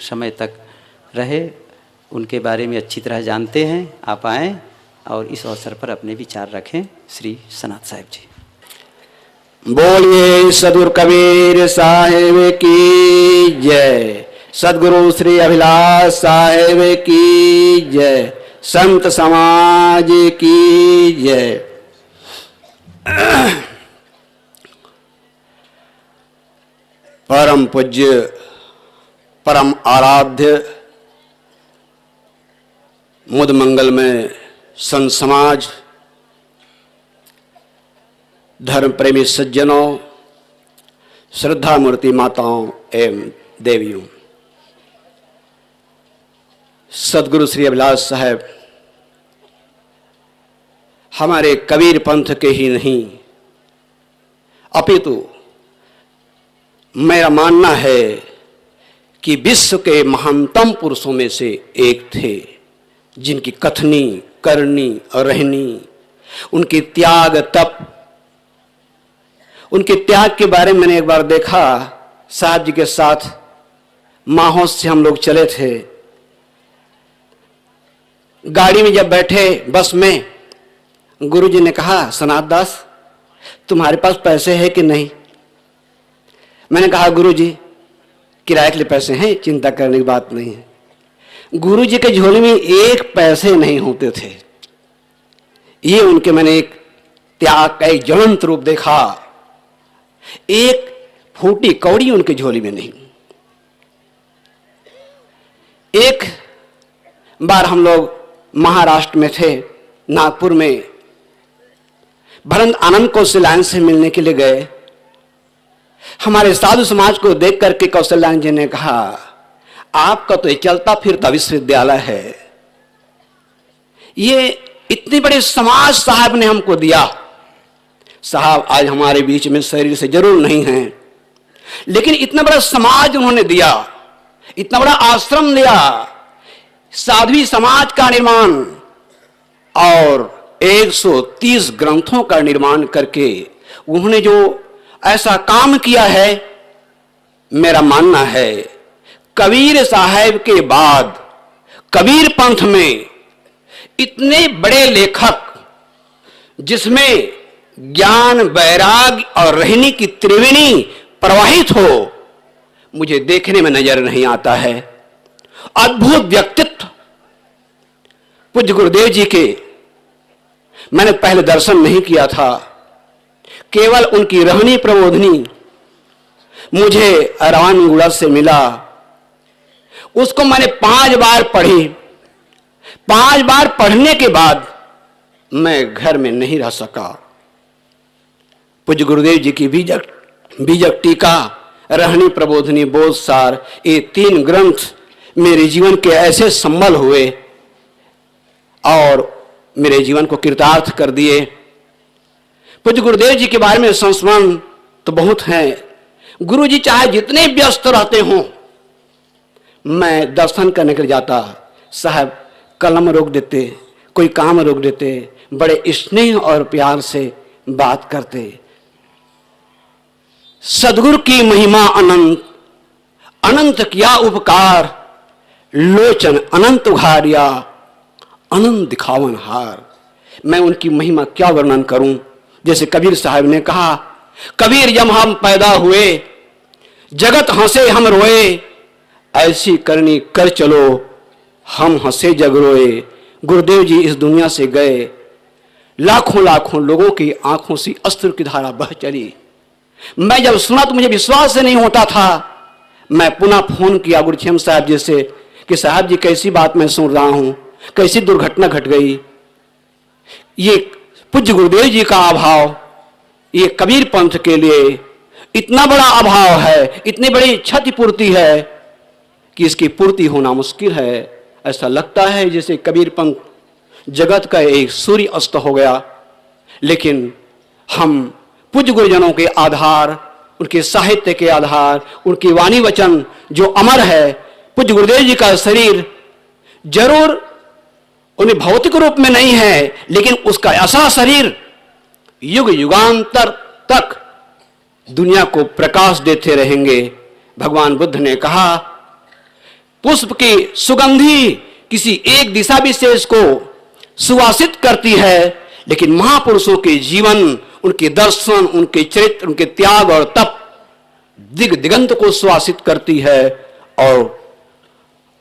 समय तक रहे, उनके बारे में अच्छी तरह जानते हैं। आप आएँ और इस अवसर पर अपने विचार रखें। श्री सनात साहिब जी। बोलिए सदगुरु कबीर साहिब की जय, सदगुरु श्री अभिलाष साहिब की जय, संत समाज की जय। परम पूज्य परम आराध्य मुद मंगल में संत समाज, धर्म प्रेमी सज्जनों, श्रद्धा मूर्ति माताओं एवं देवियों, सदगुरु श्री अभिलाष साहब हमारे कबीर पंथ के ही नहीं अपितु मेरा मानना है कि विश्व के महानतम पुरुषों में से एक थे, जिनकी कथनी करनी और रहनी, उनकी त्याग तप, उनके त्याग के बारे में मैंने एक बार देखा। साहब जी के साथ माहौस से हम लोग चले थे, गाड़ी में जब बैठे बस में, गुरु जी ने कहा सनात दास तुम्हारे पास पैसे है कि नहीं। मैंने कहा गुरु जी किराए के लिए पैसे हैं, चिंता करने की बात नहीं है। गुरु जी के झोले में एक पैसे नहीं होते थे। ये उनके मैंने एक त्याग का एक ज्वलंत रूप देखा। एक फूटी कौड़ी उनके झोली में नहीं। एक बार हम लोग महाराष्ट्र में थे, नागपुर में भरत आनंद कौशल्यायन से मिलने के लिए गए। हमारे साधु समाज को देख करके कौशल्यायन जी ने कहा आपका तो ये चलता फिरता विश्वविद्यालय है, ये इतनी बड़ी समाज साहब ने हमको दिया। साहब आज हमारे बीच में शरीर से जरूर नहीं हैं, लेकिन इतना बड़ा समाज उन्होंने दिया, इतना बड़ा आश्रम दिया, साध्वी समाज का निर्माण और 130 ग्रंथों का निर्माण करके उन्होंने जो ऐसा काम किया है, मेरा मानना है कबीर साहब के बाद कबीर पंथ में इतने बड़े लेखक जिसमें ज्ञान वैराग्य और रहनी की त्रिवेणी प्रवाहित हो, मुझे देखने में नजर नहीं आता है। अद्भुत व्यक्तित्व पूज्य गुरुदेव जी के मैंने पहले दर्शन नहीं किया था, केवल उनकी रहनी प्रबोधनी मुझे रावणगुड़ा से मिला। उसको मैंने 5 बार पढ़ी। 5 बार पढ़ने के बाद मैं घर में नहीं रह सका। पूज्य गुरुदेव जी की बीजक टीका, रहनी प्रबोधनी, बोधसार, ये 3 ग्रंथ मेरे जीवन के ऐसे संबल हुए और मेरे जीवन को कृतार्थ कर दिए। पूज्य गुरुदेव जी के बारे में संस्मरण तो बहुत हैं। गुरु जी चाहे जितने व्यस्त रहते हों, मैं दर्शन करने के लिए जाता, साहब कलम रोक देते, कोई काम रोक देते, बड़े स्नेह और प्यार से बात करते। सदगुरु की महिमा अनंत, अनंत किया उपकार, लोचन अनंत उघारिया, अनंत दिखावन हार। मैं उनकी महिमा क्या वर्णन करूं। जैसे कबीर साहब ने कहा, कबीर जब हम पैदा हुए जगत हंसे हम रोए, ऐसी करनी कर चलो हम हंसे जग रोए। गुरुदेव जी इस दुनिया से गए, लाखों लाखों लोगों की आंखों से अश्रु की धारा बह चली। मैं जब सुना तो मुझे विश्वास से नहीं होता था। मैं पुनः फोन किया गुरुछेम साहब जी से कि साहब जी कैसी बात मैं सुन रहा हूं, कैसी दुर्घटना घट गई। ये पूज्य गुरुदेव जी का अभाव, ये कबीर पंथ के लिए इतना बड़ा अभाव है, इतनी बड़ी क्षतिपूर्ति है कि इसकी पूर्ति होना मुश्किल है। ऐसा लगता है जैसे कबीर पंथ जगत का एक सूर्य अस्त हो गया। लेकिन हम पूज्य गुरुजनों के आधार, उनके साहित्य के आधार, उनकी वाणी वचन जो अमर है, पूज्य गुरुदेव जी का शरीर जरूर उन्हें भौतिक रूप में नहीं है, लेकिन उसका ऐसा शरीर युग युगांतर तक दुनिया को प्रकाश देते रहेंगे। भगवान बुद्ध ने कहा पुष्प की सुगंधी किसी एक दिशा विशेष को सुवासित करती है, लेकिन महापुरुषों के जीवन, उनके दर्शन, उनके चरित्र, उनके त्याग और तप दिग दिगंत को सुवासित करती है और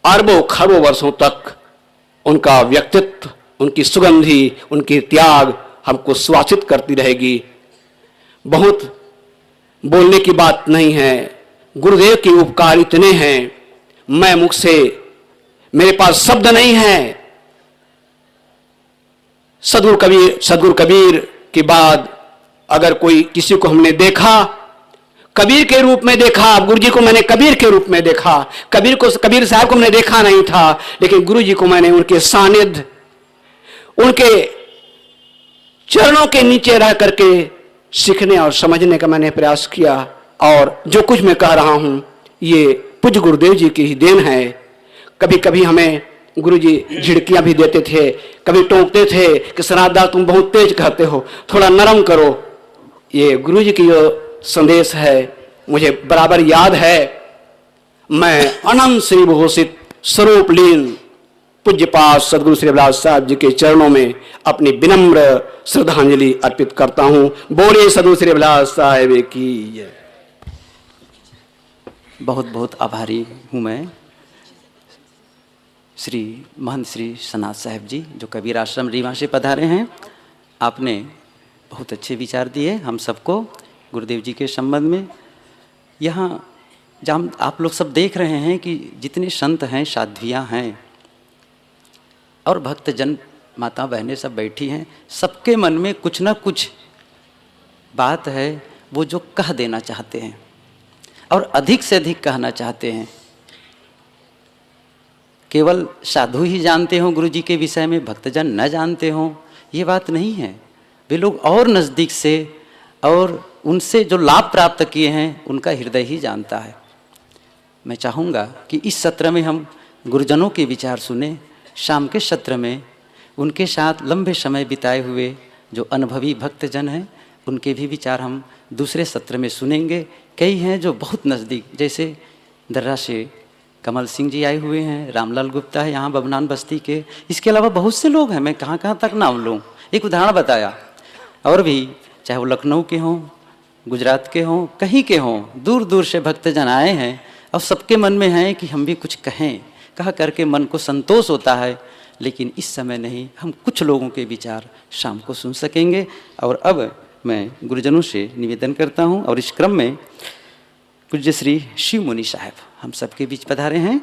अरबों खरबों वर्षों तक उनका व्यक्तित्व, उनकी सुगंधी, उनके त्याग हमको सुवासित करती रहेगी। बहुत बोलने की बात नहीं है, गुरुदेव के उपकार इतने हैं, मैं मुख से, मेरे पास शब्द नहीं है। सदगुरु कबीर के बाद अगर कोई किसी को हमने देखा, कबीर के रूप में देखा, गुरु जी को मैंने कबीर के रूप में देखा, कबीर साहब को मैंने देखा नहीं था, लेकिन गुरु जी को मैंने उनके सानिध्य, उनके चरणों के नीचे रह करके सीखने और समझने का मैंने प्रयास किया। और जो कुछ मैं कह रहा हूं ये पूज्य गुरुदेव जी की ही देन है। कभी कभी हमें गुरु जी झिड़कियां भी देते थे, कभी टोकते थे कि सनातन तुम बहुत तेज कहते हो, थोड़ा नरम करो। ये गुरु जी की जो संदेश है मुझे बराबर याद है। मैं अनंत श्री भूषित स्वरूप लीन पूज्यपाद सदगुरु श्री अभिलाष साहब जी के चरणों में अपनी विनम्र श्रद्धांजलि अर्पित करता हूं। बोले सदगुरु श्री अभिलाष साहब की जय। बहुत बहुत आभारी हूँ मैं श्री महंत श्री सनात साहब जी, जो कबीर आश्रम रीवा से पधारे हैं। आपने बहुत अच्छे विचार दिए हम सबको गुरुदेव जी के संबंध में। यहाँ जहाँ आप लोग सब देख रहे हैं कि जितने संत हैं, साध्वियाँ हैं और भक्तजन, माता बहनें सब बैठी हैं, सबके मन में कुछ ना कुछ बात है वो जो कह देना चाहते हैं और अधिक से अधिक कहना चाहते हैं। केवल साधु ही जानते हों गुरु जी के विषय में, भक्तजन न जानते हों, ये बात नहीं है। वे लोग और नज़दीक से और उनसे जो लाभ प्राप्त किए हैं उनका हृदय ही जानता है। मैं चाहूँगा कि इस सत्र में हम गुरुजनों के विचार सुने। शाम के सत्र में उनके साथ लंबे समय बिताए हुए जो अनुभवी भक्तजन हैं उनके भी विचार हम दूसरे सत्र में सुनेंगे। कई हैं जो बहुत नज़दीक, जैसे दर्रा से कमल सिंह जी आए हुए हैं, रामलाल गुप्ता है यहाँ बबनान बस्ती के, इसके अलावा बहुत से लोग हैं, मैं कहाँ कहाँ तक नाम लूँ, एक उदाहरण बताया। और भी चाहे वो लखनऊ के हों, गुजरात के हों, कहीं के हों, दूर दूर से भक्तजन आए हैं और सबके मन में है कि हम भी कुछ कहें, कह करके मन को संतोष होता है। लेकिन इस समय नहीं, हम कुछ लोगों के विचार शाम को सुन सकेंगे। और अब मैं गुरुजनों से निवेदन करता हूं और इस क्रम में पूज्य श्री शिव मुनि साहब हम सबके बीच पधारे हैं।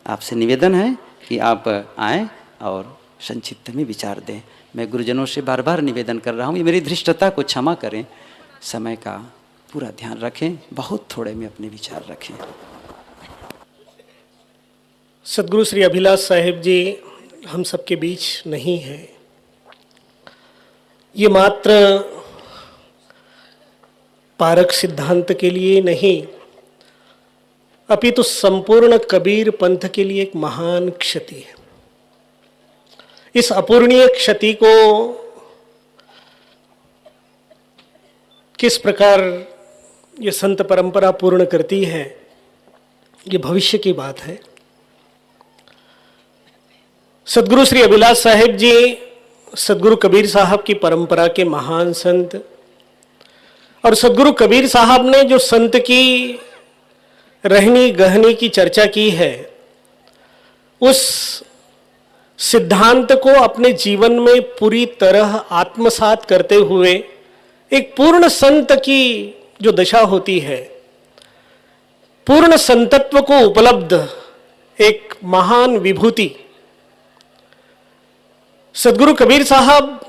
आपसे निवेदन है कि आप आएँ और संक्षिप्त में विचार दें। मैं गुरुजनों से बार बार निवेदन कर रहा हूँ, ये मेरी धृष्टता को क्षमा करें, समय का पूरा ध्यान रखें, बहुत थोड़े में अपने विचार रखें। सदगुरु श्री अभिलाष साहिब जी हम सबके बीच नहीं है। ये मात्र पारक सिद्धांत के लिए नहीं, अपितु संपूर्ण कबीर पंथ के लिए एक महान क्षति है। इस अपूर्णीय क्षति को किस प्रकार ये संत परंपरा पूर्ण करती है, ये भविष्य की बात है। सदगुरु श्री अभिलाष साहिब जी सदगुरु कबीर साहब की परंपरा के महान संत, और सदगुरु कबीर साहब ने जो संत की रहनी गहनी की चर्चा की है, उस सिद्धांत को अपने जीवन में पूरी तरह आत्मसात करते हुए एक पूर्ण संत की जो दशा होती है, पूर्ण संतत्व को उपलब्ध एक महान विभूति, सदगुरु कबीर साहब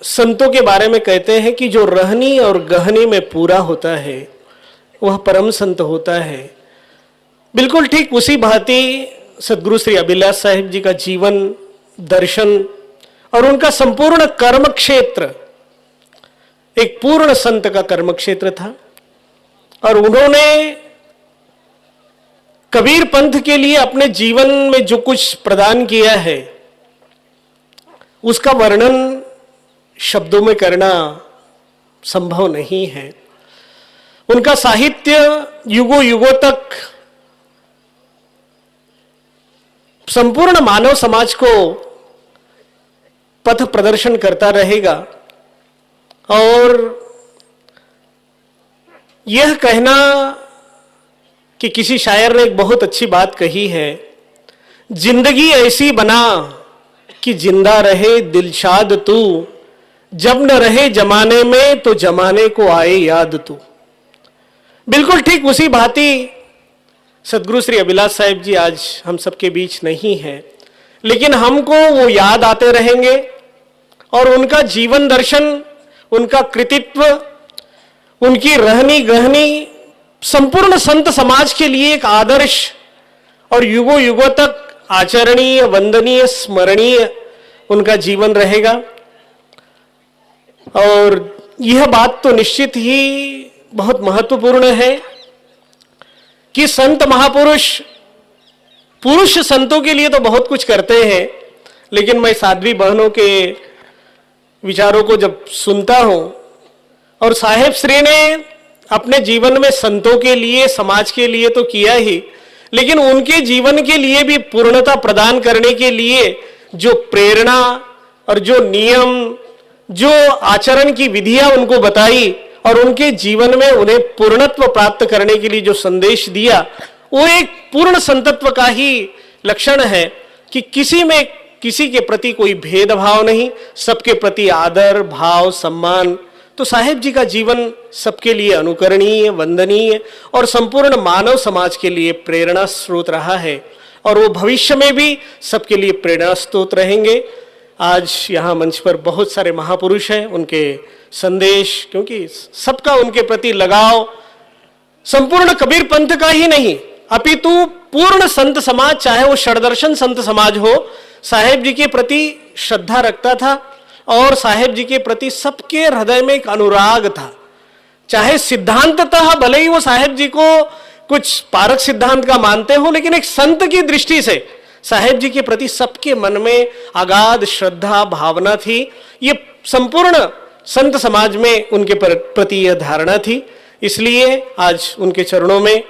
संतों के बारे में कहते हैं कि जो रहनी और गहनी में पूरा होता है वह परम संत होता है। बिल्कुल ठीक उसी भांति सदगुरु श्री अभिलाष साहिब जी का जीवन, दर्शन और उनका संपूर्ण कर्म क्षेत्र एक पूर्ण संत का कर्म क्षेत्र था। और उन्होंने कबीर पंथ के लिए अपने जीवन में जो कुछ प्रदान किया है उसका वर्णन शब्दों में करना संभव नहीं है। उनका साहित्य युगों युगों तक संपूर्ण मानव समाज को पथ प्रदर्शन करता रहेगा। और यह कहना कि किसी शायर ने एक बहुत अच्छी बात कही है, जिंदगी ऐसी बना कि जिंदा रहे दिलशाद तू, जब न रहे जमाने में तो जमाने को आए याद तू। बिल्कुल ठीक उसी भांति सदगुरु श्री अभिलाष साहिब जी आज हम सबके बीच नहीं है, लेकिन हमको वो याद आते रहेंगे और उनका जीवन दर्शन, उनका कृतित्व, उनकी रहनी गहनी संपूर्ण संत समाज के लिए एक आदर्श और युगों युगों तक आचरणीय, वंदनीय, स्मरणीय उनका जीवन रहेगा। और यह बात तो निश्चित ही बहुत महत्वपूर्ण है कि संत महापुरुष, पुरुष संतों के लिए तो बहुत कुछ करते हैं, लेकिन मैं साध्वी बहनों के विचारों को जब सुनता हूं, और साहेब श्री ने अपने जीवन में संतों के लिए, समाज के लिए तो किया ही, लेकिन उनके जीवन के लिए भी पूर्णता प्रदान करने के लिए जो प्रेरणा और जो नियम, जो आचरण की विधियां उनको बताई और उनके जीवन में उन्हें पूर्णत्व प्राप्त करने के लिए जो संदेश दिया, वो एक पूर्ण संतत्व का ही लक्षण है कि किसी में किसी के प्रति कोई भेदभाव नहीं, सबके प्रति आदर, भाव, सम्मान। तो साहेब जी का जीवन सबके लिए अनुकरणीय, वंदनीय और संपूर्ण मानव समाज के लिए प्रेरणा स्रोत रहा है, और वो भविष्य में भी सबके लिए प्रेरणा स्रोत रहेंगे। आज यहाँ मंच पर बहुत सारे महापुरुष हैं, उनके संदेश, क्योंकि सबका उनके प्रति लगाव संपूर्ण कबीर पंथ का ही नहीं अपितु पूर्ण संत समाज, चाहे वो षडदर्शन संत समाज हो, साहेब जी के प्रति श्रद्धा रखता था और साहेब जी के प्रति सबके हृदय में एक अनुराग था। चाहे सिद्धांततः भले ही वो साहेब जी को कुछ पारक सिद्धांत का मानते हो, लेकिन एक संत की दृष्टि से साहेब जी के प्रति सबके मन में अगाध श्रद्धा भावना थी। ये संपूर्ण संत समाज में उनके प्रति यह धारणा थी। इसलिए आज उनके चरणों में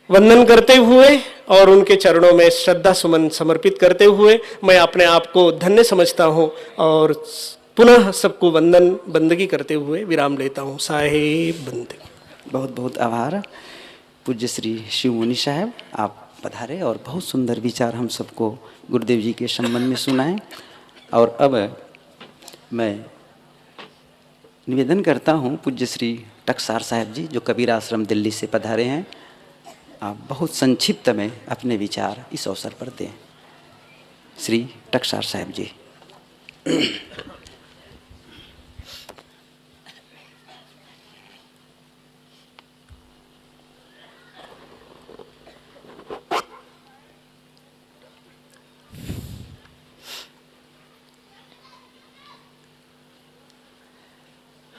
वंदन करते हुए और उनके चरणों में श्रद्धा सुमन समर्पित करते हुए मैं अपने आप को धन्य समझता हूं और पुनः सबको वंदन बंदगी करते हुए विराम लेता हूं। साहेब बंदगी। बहुत बहुत आभार पूज्य श्री शिव मुनि साहब, आप पधारे और बहुत सुंदर विचार हम सबको गुरुदेव जी के संबंध में सुनाए। और अब मैं निवेदन करता हूँ पूज्य श्री टकसार साहब जी, जो कबीर आश्रम दिल्ली से पधारे हैं, आप बहुत संक्षिप्त में अपने विचार इस अवसर पर दें। श्री टकसार साहब जी।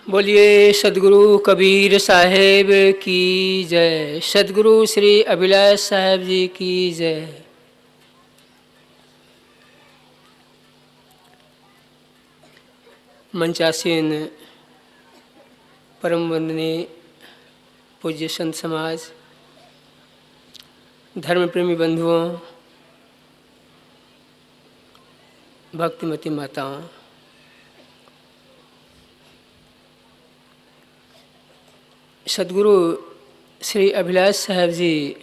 बोलिए सदगुरु कबीर साहेब की जय, सदगुरु श्री अभिलाष साहेब जी की जय। मंचासीन परम वंदनीय पूज्य संत समाज, धर्म प्रेमी बंधुओं, भक्तिमती माताओं, सदगुरु श्री अभिलाष साहब जी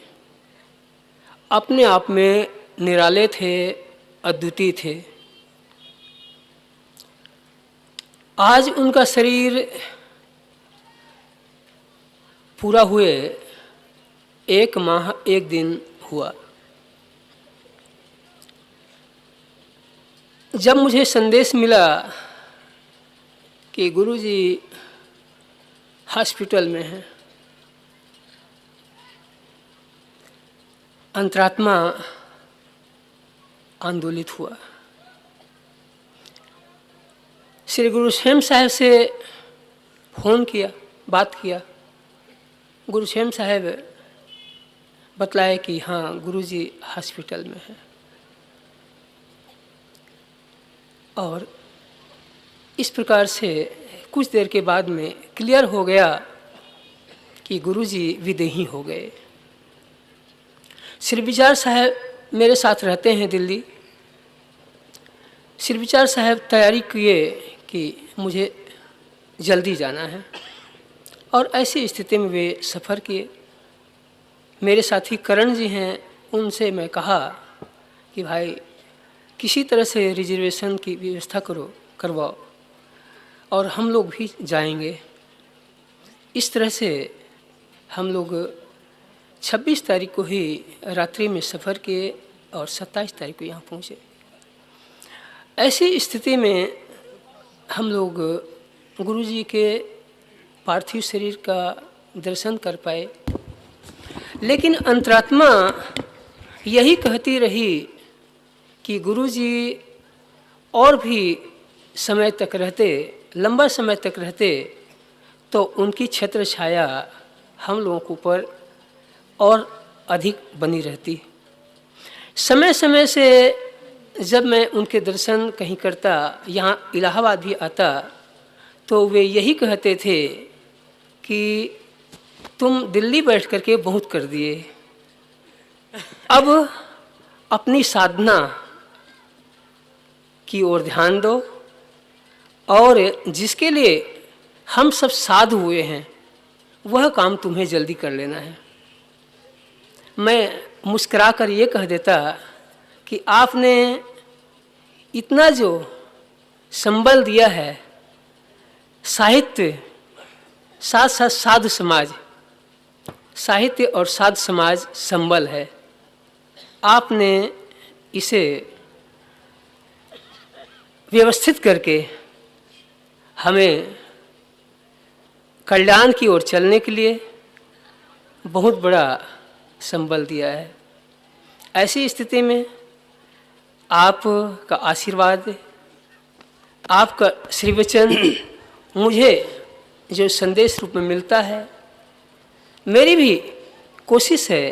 अपने आप में निराले थे, अद्वितीय थे। आज उनका शरीर पूरा हुए 1 माह 1 दिन हुआ। जब मुझे संदेश मिला कि गुरुजी हॉस्पिटल में है, अंतरात्मा आंदोलित हुआ। श्री गुरु श्याम साहब से फ़ोन किया, बात किया। गुरु श्याम साहब बतलाए कि हाँ गुरुजी हॉस्पिटल में है, और इस प्रकार से कुछ देर के बाद में क्लियर हो गया कि गुरुजी विदेही हो गए। श्री विचार साहब मेरे साथ रहते हैं दिल्ली। श्री विचार साहब तैयारी किए कि मुझे जल्दी जाना है, और ऐसी स्थिति में वे सफ़र किए। मेरे साथी करण जी हैं, उनसे मैं कहा कि भाई किसी तरह से रिजर्वेशन की व्यवस्था करवाओ और हम लोग भी जाएंगे। इस तरह से हम लोग 26 तारीख को ही रात्रि में सफ़र किए और 27 तारीख को यहाँ पहुँचे। ऐसी स्थिति में हम लोग गुरुजी के पार्थिव शरीर का दर्शन कर पाए, लेकिन अंतरात्मा यही कहती रही कि गुरुजी और भी समय तक रहते, लंबा समय तक रहते, तो उनकी छत्र छाया हम लोगों के ऊपर और अधिक बनी रहती। समय समय से जब मैं उनके दर्शन कहीं करता, यहाँ इलाहाबाद भी आता, तो वे यही कहते थे कि तुम दिल्ली बैठ करके बहुत कर दिए, अब अपनी साधना की ओर ध्यान दो, और जिसके लिए हम सब साधु हुए हैं वह काम तुम्हें जल्दी कर लेना है। मैं मुस्कुरा कर ये कह देता कि आपने इतना जो संबल दिया है, साहित्य साथ साथ साधु समाज, साहित्य और साधु समाज संबल है, आपने इसे व्यवस्थित करके हमें कल्याण की ओर चलने के लिए बहुत बड़ा संबल दिया है। ऐसी स्थिति में आपका आशीर्वाद, आपका श्री वचन मुझे जो संदेश रूप में मिलता है, मेरी भी कोशिश है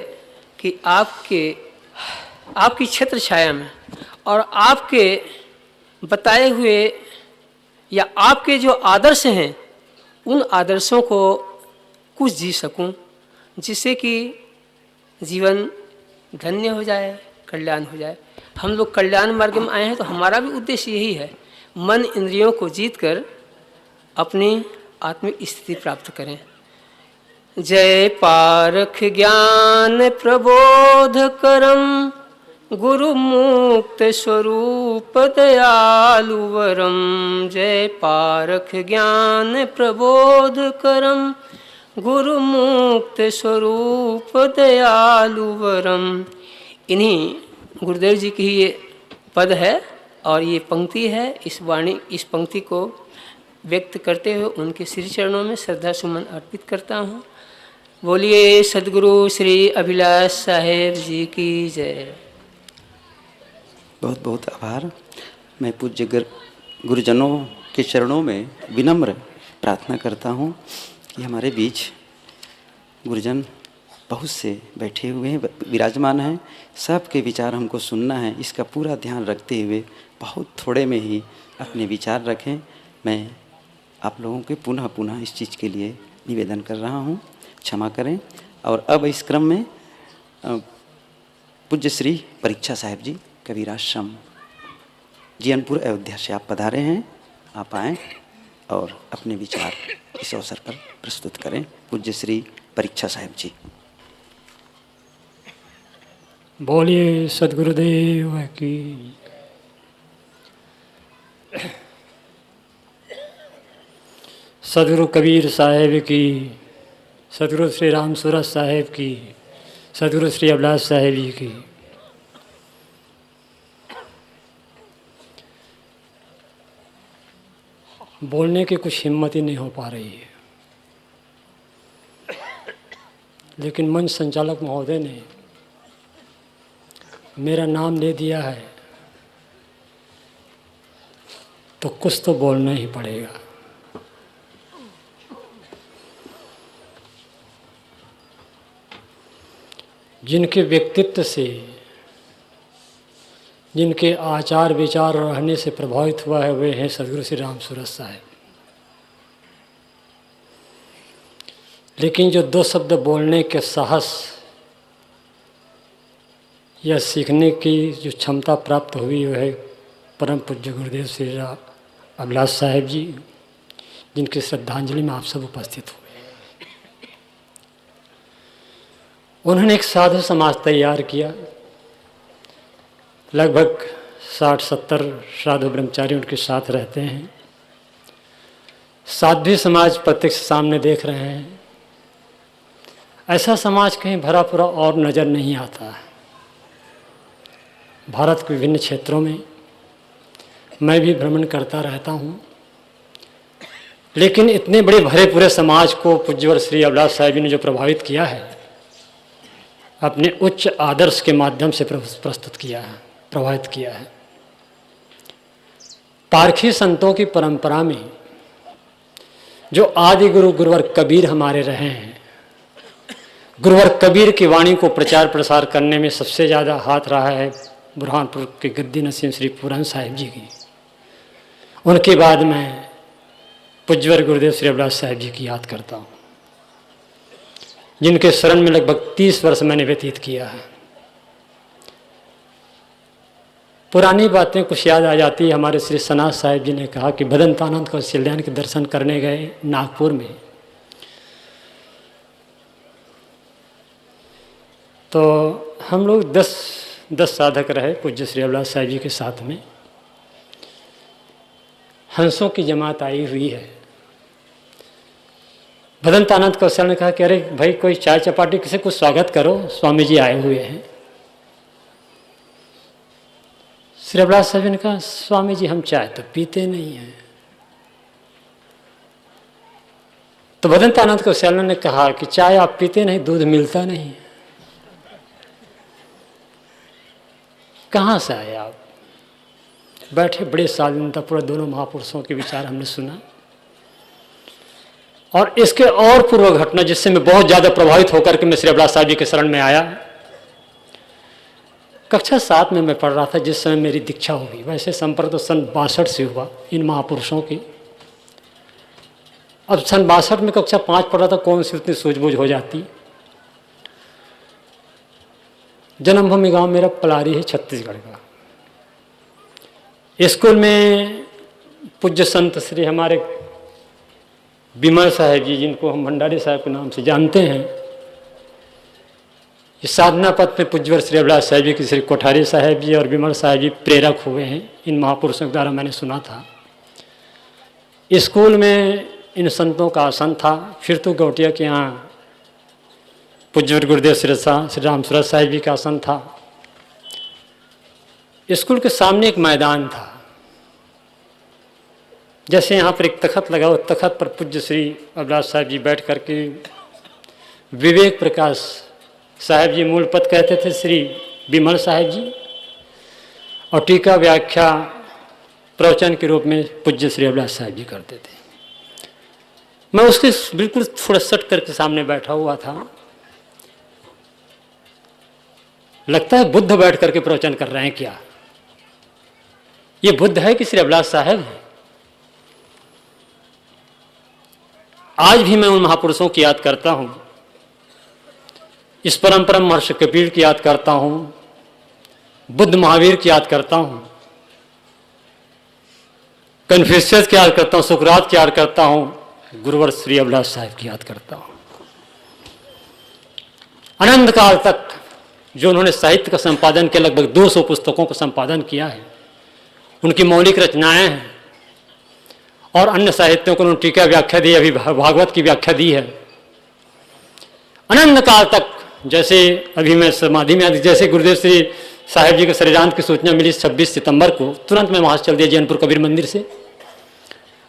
कि आपकी छत्र छाया में और आपके बताए हुए या आपके जो आदर्श हैं, उन आदर्शों को कुछ जी सकूं, जिससे कि जीवन धन्य हो जाए, कल्याण हो जाए। हम लोग कल्याण मार्ग में आए हैं, तो हमारा भी उद्देश्य यही है, मन इंद्रियों को जीत कर अपनी आत्मिक स्थिति प्राप्त करें। जय पारख ज्ञान प्रबोध करम, गुरु मुक्त स्वरूप दयालु वरम। जय पारख ज्ञान प्रबोध करम, गुरु मुक्त स्वरूप दयालु वरम। इन्हीं गुरुदेव जी की ये पद है और ये पंक्ति है। इस पंक्ति को व्यक्त करते हुए उनके श्री चरणों में श्रद्धा सुमन अर्पित करता हूँ। बोलिए सद्गुरु श्री अभिलाष साहेब जी की जय। बहुत बहुत आभार। मैं पूज्य गुरुजनों के चरणों में विनम्र प्रार्थना करता हूँ कि हमारे बीच गुरुजन बहुत से बैठे हुए हैं, विराजमान हैं, सबके विचार हमको सुनना है। इसका पूरा ध्यान रखते हुए बहुत थोड़े में ही अपने विचार रखें। मैं आप लोगों के पुनः इस चीज़ के लिए निवेदन कर रहा हूँ, क्षमा करें। और अब इस क्रम में पूज्य श्री परीक्षा साहेब जी कबीराश्रम जीयनपुर अयोध्या से आप पधारे हैं। आप आएँ और अपने विचार इस अवसर पर प्रस्तुत करें। पूज्य श्री परीक्षा साहेब जी। बोलिए सद्गुरुदेव की। सद्गुरु कबीर साहेब की, सद्गुरु श्री राम सूरत साहेब की, सद्गुरु श्री अभिलाष साहेब जी की। बोलने की कुछ हिम्मत ही नहीं हो पा रही है, लेकिन मंच संचालक महोदय ने मेरा नाम ले दिया है तो कुछ तो बोलना ही पड़ेगा। जिनके व्यक्तित्व से, जिनके आचार विचार और रहने से प्रभावित हुआ है, वे हैं सद्गुरु श्री राम सूरत साहेब। लेकिन जो दो शब्द बोलने के साहस यह सीखने की जो क्षमता प्राप्त हुई वह है परम पूज्य गुरुदेव श्री अभिलाष साहेब जी, जिनकी श्रद्धांजलि में आप सब उपस्थित हुए। उन्होंने एक साधु समाज तैयार किया। लगभग 60-70 साधु ब्रह्मचारी उनके साथ रहते हैं। साध्वी समाज प्रत्यक्ष सामने देख रहे हैं। ऐसा समाज कहीं भरा पूरा और नज़र नहीं आता है। भारत के विभिन्न क्षेत्रों में मैं भी भ्रमण करता रहता हूँ, लेकिन इतने बड़े भरे पूरे समाज को पूज्यवर श्री अभिलाष साहेब जी ने जो प्रभावित किया है, अपने उच्च आदर्श के माध्यम से प्रस्तुत किया है, प्रभावित किया है। पारखी संतों की परंपरा में जो आदि गुरु गुरुवर कबीर हमारे रहे हैं, गुरुवर कबीर की वाणी को प्रचार प्रसार करने में सबसे ज़्यादा हाथ रहा है बुरहानपुर के गद्दी नसीम श्री पूरन साहिब जी की। उनके बाद मैं पूज्यवर गुरुदेव श्री अभिलाष साहिब जी की याद करता हूँ, जिनके शरण में लगभग 30 वर्ष मैंने व्यतीत किया है। पुरानी बातें कुछ याद आ जाती है। हमारे श्री सनाथ साहिब जी ने कहा कि भदंतानंद कौशल्यान के दर्शन करने गए नागपुर में, तो हम लोग 10 साधक रहे पूज्य श्री अभिलाष साहिब जी के साथ में। हंसों की जमात आई हुई है। भदंतानंद कौशल ने कहा कि अरे भाई कोई चाय चपाटी किसी को स्वागत करो, स्वामी जी आए हुए हैं। श्री अभिलाष साहब ने कहा स्वामी जी हम चाय तो पीते नहीं हैं। तो भदंतानंद कौशल ने कहा कि चाय आप पीते नहीं, दूध मिलता नहीं, कहाँ से आए आप? बैठे बड़े शालीनतापूर्वक दोनों महापुरुषों के विचार हमने सुना। और इसके और पूर्व घटना जिससे मैं बहुत ज़्यादा प्रभावित होकर के मैं श्री अभिलाष साहब जी के शरण में आया। कक्षा 7 में मैं पढ़ रहा था जिस समय मेरी दीक्षा हुई। वैसे संपर्क तो सन 62 से हुआ इन महापुरुषों की। अब सन 62 में कक्षा 5 पढ़ रहा था, कौन सी उतनी सूझबूझ हो जाती। जन्मभूमि गांव मेरा पलारी है छत्तीसगढ़ का। स्कूल में पूज्य संत श्री हमारे विमल साहेब जी, जिनको हम भंडारी साहब के नाम से जानते हैं, इस साधना पथ में पूज्यवर श्री अभिलाष साहेब जी की श्री कोठारी साहेब जी और विमल साहेब जी प्रेरक हुए हैं। इन महापुरुषों के द्वारा मैंने सुना था। स्कूल में इन संतों का आसन था। फिर तो गौटिया के यहाँ पूज्यवर गुरुदेव श्री राम सूरत साहिब जी का आसन था। स्कूल के सामने एक मैदान था। जैसे यहाँ पर एक तखत लगा हो, तखत पर पूज्य श्री अभिलाष साहिब जी बैठ करके विवेक प्रकाश साहिब जी मूल पद कहते थे श्री विमल साहिब जी, और टीका व्याख्या प्रवचन के रूप में पूज्य श्री अभिलाष साहिब जी करते थे। मैं उसके बिल्कुल थोड़ा सट करके सामने बैठा हुआ था। लगता है बुद्ध बैठ करके प्रवचन कर रहे हैं क्या? ये बुद्ध है कि श्री अभिलाष साहब है? आज भी मैं उन महापुरुषों की याद करता हूं। इस परंपरा महर्षि कबीर की याद करता हूं, बुद्ध महावीर की याद करता हूं, कन्फ्यूशियस की याद करता हूं, सुकरात की याद करता हूं, गुरुवर श्री अभिलाष साहब की याद करता हूं। अनंत काल तक जो उन्होंने साहित्य का संपादन किया, लगभग 200 पुस्तकों का संपादन किया है। उनकी मौलिक रचनाएं हैं और अन्य साहित्यों को उन्होंने टीका व्याख्या दी, अभी भागवत की व्याख्या दी है। अनंत काल तक, जैसे अभी मैं समाधि में, जैसे गुरुदेव श्री साहिब जी के शरीरांत की सूचना मिली 26 सितंबर को, तुरंत मैं वहाँ चल दिया जैनपुर कबीर मंदिर से।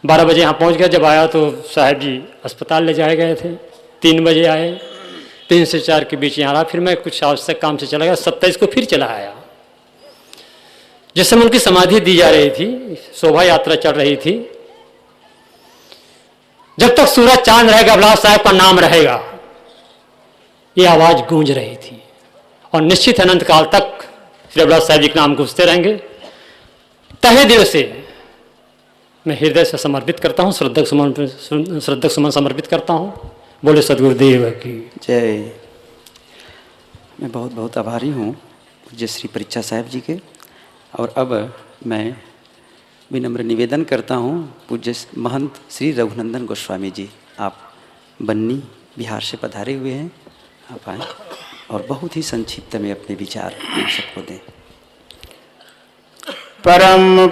12 बजे यहाँ पहुँच गया। जब आया तो साहिब जी अस्पताल ले जाए गए थे। 3 बजे आए, 3 से 4 के बीच यहाँ रहा। फिर मैं कुछ आवश्यक काम से चला गया। 27 को फिर चला आया। जिस समय उनकी समाधि दी जा रही थी, शोभा यात्रा चल रही थी। जब तक सूरज चांद रहेगा अभिलाष साहब का नाम रहेगा, ये आवाज गूंज रही थी। और निश्चित अनंत काल तक श्री अभिलाष साहब जी के नाम गूंजते रहेंगे। तहे दिल से मैं हृदय से समर्पित करता हूँ, श्रद्धा सुमन समर्पित करता हूँ। बोले सदगुरुदेव की जय। मैं बहुत बहुत आभारी हूँ पूज्य श्री परीक्षा साहब जी के। और अब मैं विनम्र निवेदन करता हूँ पूज्य महंत श्री रघुनंदन गोस्वामी जी, आप बन्नी बिहार से पधारे हुए हैं, आप आएँ और बहुत ही संक्षिप्त में अपने विचार हम सबको दें। परम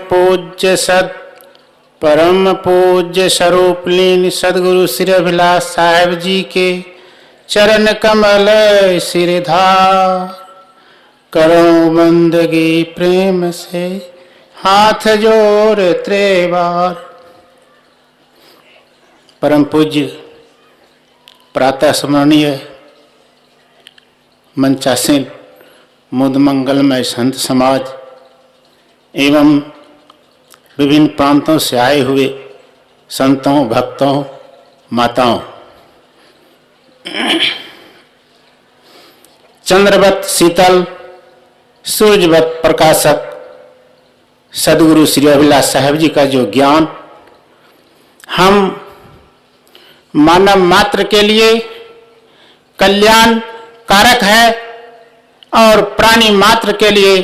पूज्य स्वरूपलीन सदगुरु श्री अभिलाष साहेब जी के चरण कमल सिरधार, करो बंदगी प्रेम से हाथ जोड़ त्रेबार। परम पूज्य प्रातः स्मरणीय मंचासीन मुद मंगलमय संत समाज एवं विभिन्न प्रांतों से आए हुए संतों, भक्तों, माताओं, चंद्रवत शीतल सूर्यवत प्रकाशक सदगुरु श्री अभिलाष साहेब जी का जो ज्ञान हम मानव मात्र के लिए कल्याण कारक है और प्राणी मात्र के लिए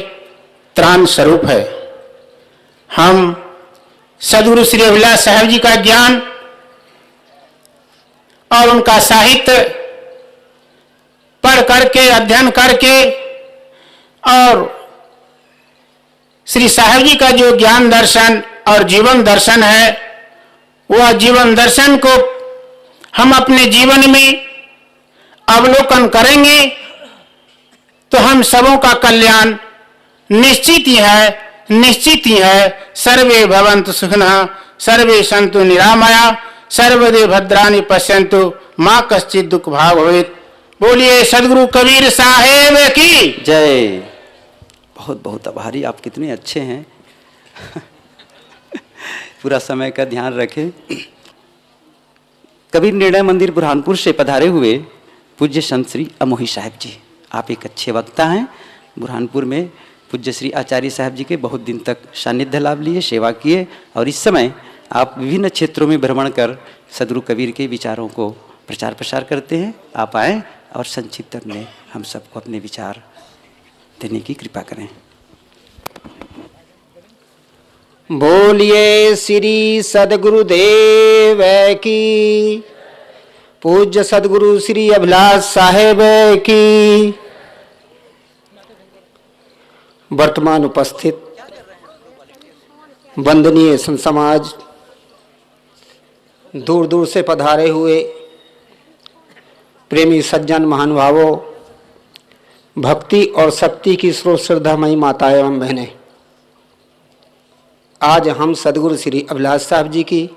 त्राण स्वरूप है। हम सदगुरु श्री अभिलाष साहेब जी का ज्ञान और उनका साहित्य पढ़ करके, अध्ययन करके और श्री साहेब जी का जो ज्ञान दर्शन और जीवन दर्शन है, वह जीवन दर्शन को हम अपने जीवन में अवलोकन करेंगे तो हम सबों का कल्याण निश्चित ही है। सर्वे भवन्तु सुखिनः, सर्वे सन्तु निरामया, सर्वदे भद्राणि पश्यन्तु, मां कश्चित् दुख भाग भवेत्। बोलिए सदगुरु कबीर साहेब की जय। बहुत बहुत आभारी, आप कितने अच्छे हैं। पूरा समय का ध्यान रखें। कबीर निर्णय मंदिर बुरहानपुर से पधारे हुए पूज्य संत श्री अमोही साहब जी, आप एक अच्छे वक्ता हैं। बुरहानपुर में पूज्य श्री आचार्य साहब जी के बहुत दिन तक सानिध्य लाभ लिए, सेवा किए और इस समय आप विभिन्न क्षेत्रों में भ्रमण कर सदगुरु कबीर के विचारों को प्रचार प्रसार करते हैं। आप आएँ और संक्षिप्त में हम सबको अपने विचार देने की कृपा करें। बोलिए श्री सदगुरुदेव की, पूज्य सदगुरु श्री अभिलाष साहेब की। वर्तमान उपस्थित वंदनीय संत समाज, दूर दूर से पधारे हुए प्रेमी सज्जन महानुभावों, भक्ति और शक्ति की स्रोत श्रद्धामयी माताएं एवं बहनें, आज हम सदगुरु श्री अभिलाष साहब जी की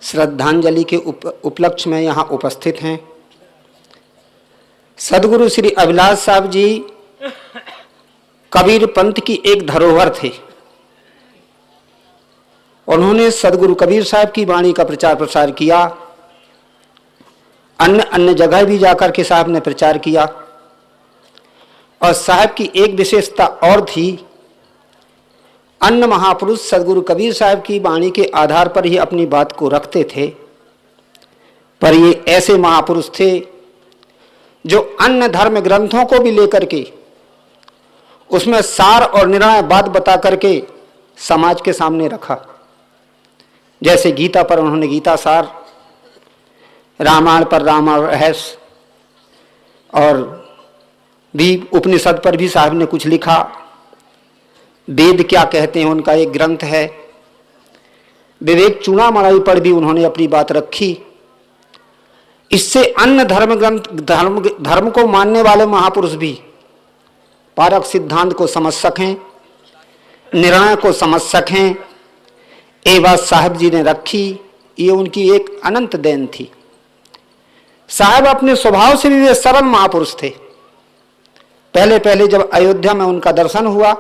श्रद्धांजलि के उपलक्ष्य में यहाँ उपस्थित हैं। सदगुरु श्री अभिलाष साहब जी कबीर पंथ की एक धरोहर थे। उन्होंने सदगुरु कबीर साहब की वाणी का प्रचार प्रसार किया। अन्य जगह भी जाकर के साहब ने प्रचार किया। और साहब की एक विशेषता और थी, अन्य महापुरुष सदगुरु कबीर साहब की वाणी के आधार पर ही अपनी बात को रखते थे, पर ये ऐसे महापुरुष थे जो अन्य धर्म ग्रंथों को भी लेकर के उसमें सार और निर्णय बात बता करके समाज के सामने रखा। जैसे गीता पर उन्होंने गीता सार, रामायण पर रामायण रहस्य, और भी उपनिषद पर भी साहब ने कुछ लिखा। वेद क्या कहते हैं उनका एक ग्रंथ है। विवेक चूड़ामणि पर भी उन्होंने अपनी बात रखी। इससे अन्य धर्म को मानने वाले महापुरुष भी पारक सिद्धांत को समझ सकें, निर्णय को समझ सकें, ये बात साहब जी ने रखी। ये उनकी एक अनंत देन थी। साहब अपने स्वभाव से भी वे सरल महापुरुष थे। पहले पहले जब अयोध्या में उनका दर्शन हुआ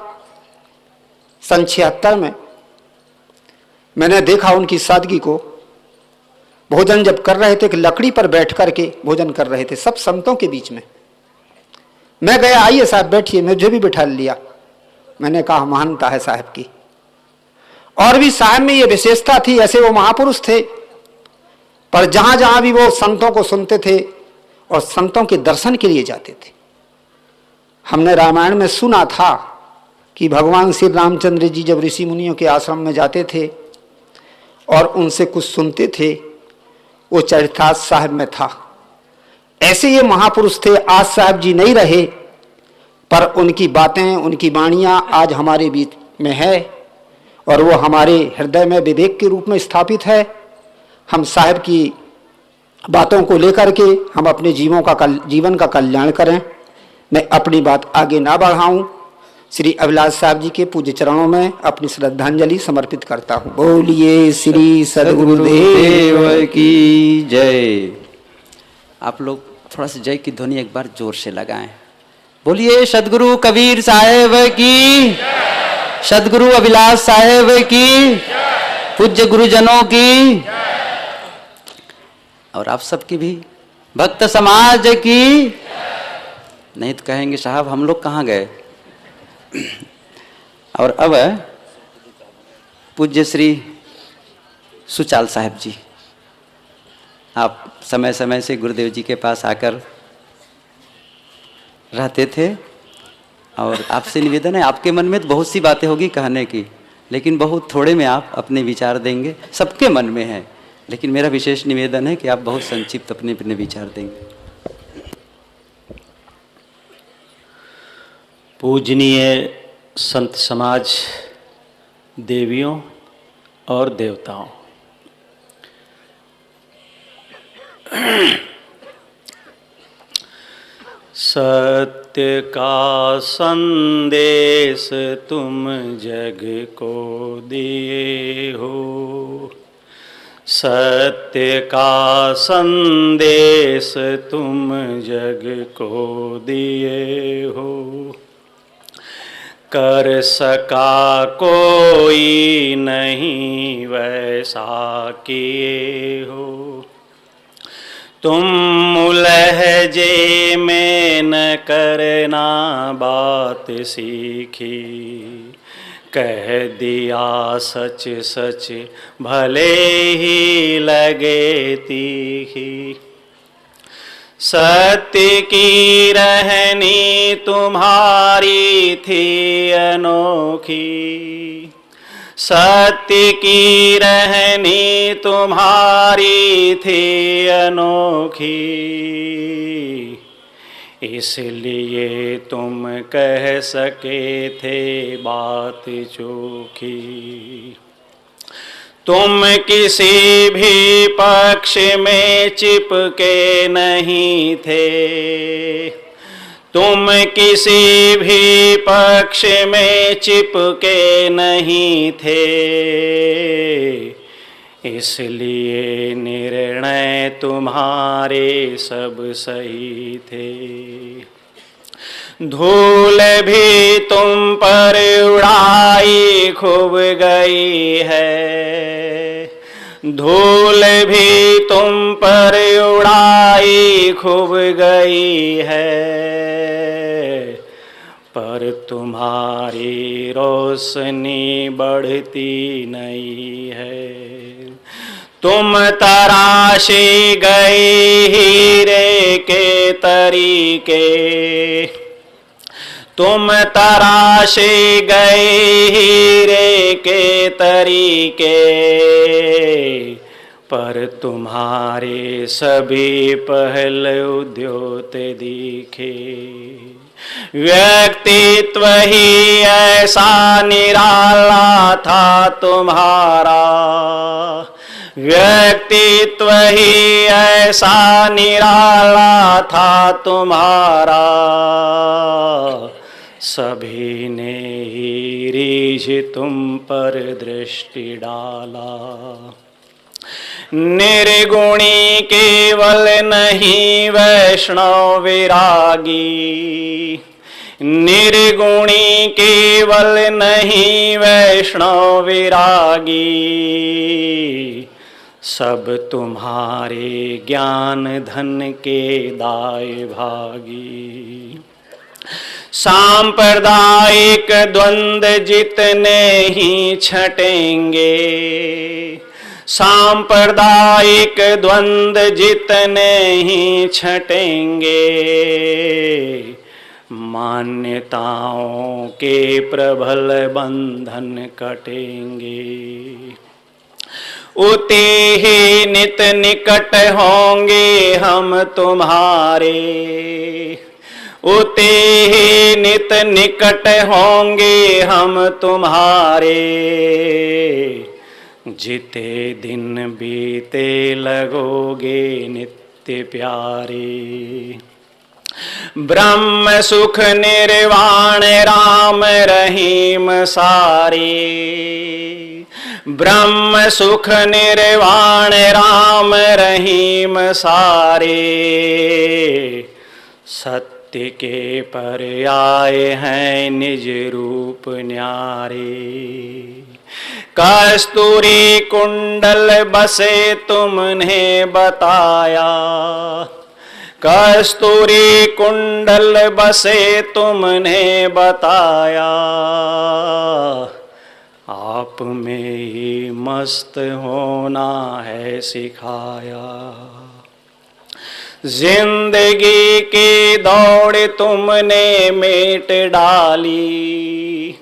सन 76 में, मैंने देखा उनकी सादगी को। भोजन जब कर रहे थे कि लकड़ी पर बैठ करके भोजन कर रहे थे सब संतों के बीच में। मैं गया, आइए साहब बैठिए, मुझे भी बिठा लिया। मैंने कहा महानता है साहब की। और भी साहब में ये विशेषता थी, ऐसे वो महापुरुष थे, पर जहां जहां भी वो संतों को सुनते थे और संतों के दर्शन के लिए जाते थे। हमने रामायण में सुना था कि भगवान श्री रामचंद्र जी जब ऋषि मुनियों के आश्रम में जाते थे और उनसे कुछ सुनते थे, वो चरितार्थ साहब में था। ऐसे ये महापुरुष थे। आज साहब जी नहीं रहे, पर उनकी बातें, उनकी वाणियां आज हमारे बीच में है और वो हमारे हृदय में विवेक के रूप में स्थापित है। हम साहब की बातों को लेकर के हम अपने जीवन का कल्याण करें। मैं अपनी बात आगे ना बढ़ाऊं, श्री अभिलाष साहब जी के पूज्य चरणों में अपनी श्रद्धांजलि समर्पित करता हूं। बोलिए श्री सद्गुरुदेव की जय। आप लोग थोड़ा सा जय की ध्वनि एक बार जोर से लगाएं। बोलिए सद्गुरु कबीर साहेब की, सद्गुरु अभिलाष साहेब की, पूज्य गुरुजनों की और आप सबकी भी, भक्त समाज की। नहीं तो कहेंगे साहब हम लोग कहाँ गए। और अब पूज्य श्री सुचाल साहब जी, आप समय समय से गुरुदेव जी के पास आकर रहते थे और आपसे निवेदन है, आपके मन में तो बहुत सी बातें होगी कहने की, लेकिन बहुत थोड़े में आप अपने विचार देंगे। सबके मन में है, लेकिन मेरा विशेष निवेदन है कि आप बहुत संक्षिप्त अपने अपने विचार देंगे। पूजनीय संत समाज, देवियों और देवताओं, सत्य का संदेश तुम जग को दिए हो, सत्य का संदेश तुम जग को दिए हो, कर सका कोई नहीं वैसा किए हो, तुम लहजे में न करना बात सीखी, कह दिया सच सच भले ही लगे तीखी, सत्य की रहनी तुम्हारी थी अनोखी, सत्य की रहनी तुम्हारी थी अनोखी, इसलिए तुम कह सके थे बात चोखी, तुम किसी भी पक्ष में चिपके नहीं थे, तुम किसी भी पक्ष में चिपके नहीं थे, इसलिए निर्णय तुम्हारे सब सही थे, धूल भी तुम पर उड़ाई खूब गई है, धूल भी तुम पर उड़ाई खूब गई है, पर तुम्हारी रोशनी बढ़ती नहीं है, तुम तराशी गई हीरे के तरीके, तुम तराशी गई हीरे के तरीके, पर तुम्हारे सभी पहलू द्योते दिखे, व्यक्तित्व ही ऐसा निराला था तुम्हारा, व्यक्तित्व ही ऐसा निराला था तुम्हारा, सभी ने ही रीझ तुम पर दृष्टि डाला, निर्गुणी केवल नहीं वैष्णव विरागी, निर्गुणी केवल नहीं वैष्णव विरागी, सब तुम्हारे ज्ञान धन के दाय भागी, सांप्रदायिक द्वंद्व जितने ही छटेंगे, सांप्रदायिक द्वंद्व जितने ही छटेंगे, मान्यताओं के प्रबल बंधन कटेंगे। उते ही नित निकट होंगे हम तुम्हारे, उते ही नित निकट होंगे हम तुम्हारे। जिते दिन बीते लगोगे नित्य प्यारे। ब्रह्म सुख निर्वाण राम रहीम सारे, ब्रह्म सुख निर्वाण राम रहीम सारे। सत्य के पर्याय हैं निज रूप न्यारे। कस्तूरी कुंडल बसे तुमने बताया, कस्तूरी कुंडल बसे तुमने बताया। आप में ही मस्त होना है सिखाया। जिंदगी की दौड़ तुमने मेट डाली,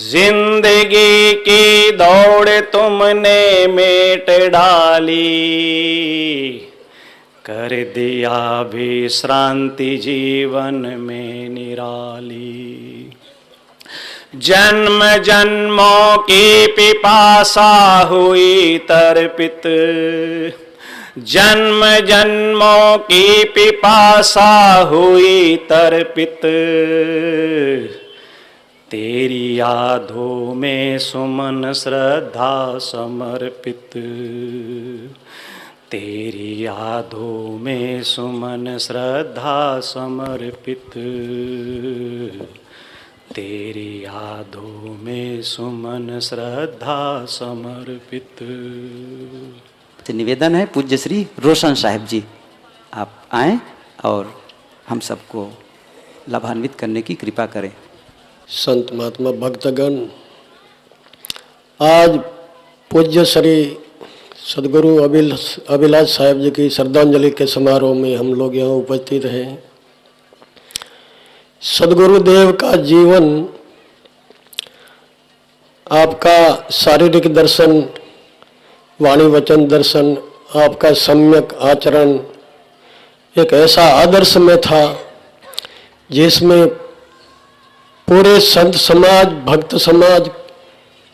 जिंदगी की दौड़ तुमने मेट डाली। कर दिया विश्रांति जीवन में निराली। जन्म जन्मों की पिपासा हुई तर्पित, जन्म जन्मों की पिपासा हुई तर्पित। तेरी यादों में सुमन श्रद्धा समर्पित, तेरी यादों में सुमन श्रद्धा समर्पित। तेरी यादों में सुमन श्रद्धा समर्पित। निवेदन है पूज्य श्री रोशन साहिब जी, आप आएं और हम सबको लाभान्वित करने की कृपा करें। संत महात्मा भक्तगण, आज पूज्य श्री सदगुरु अभिलाष साहिब जी की श्रद्धांजलि के समारोह में हम लोग यहाँ उपस्थित हैं। सदगुरुदेव का जीवन, आपका शारीरिक दर्शन, वाणी वचन दर्शन, आपका सम्यक आचरण एक ऐसा आदर्श में था जिसमें पूरे संत समाज, भक्त समाज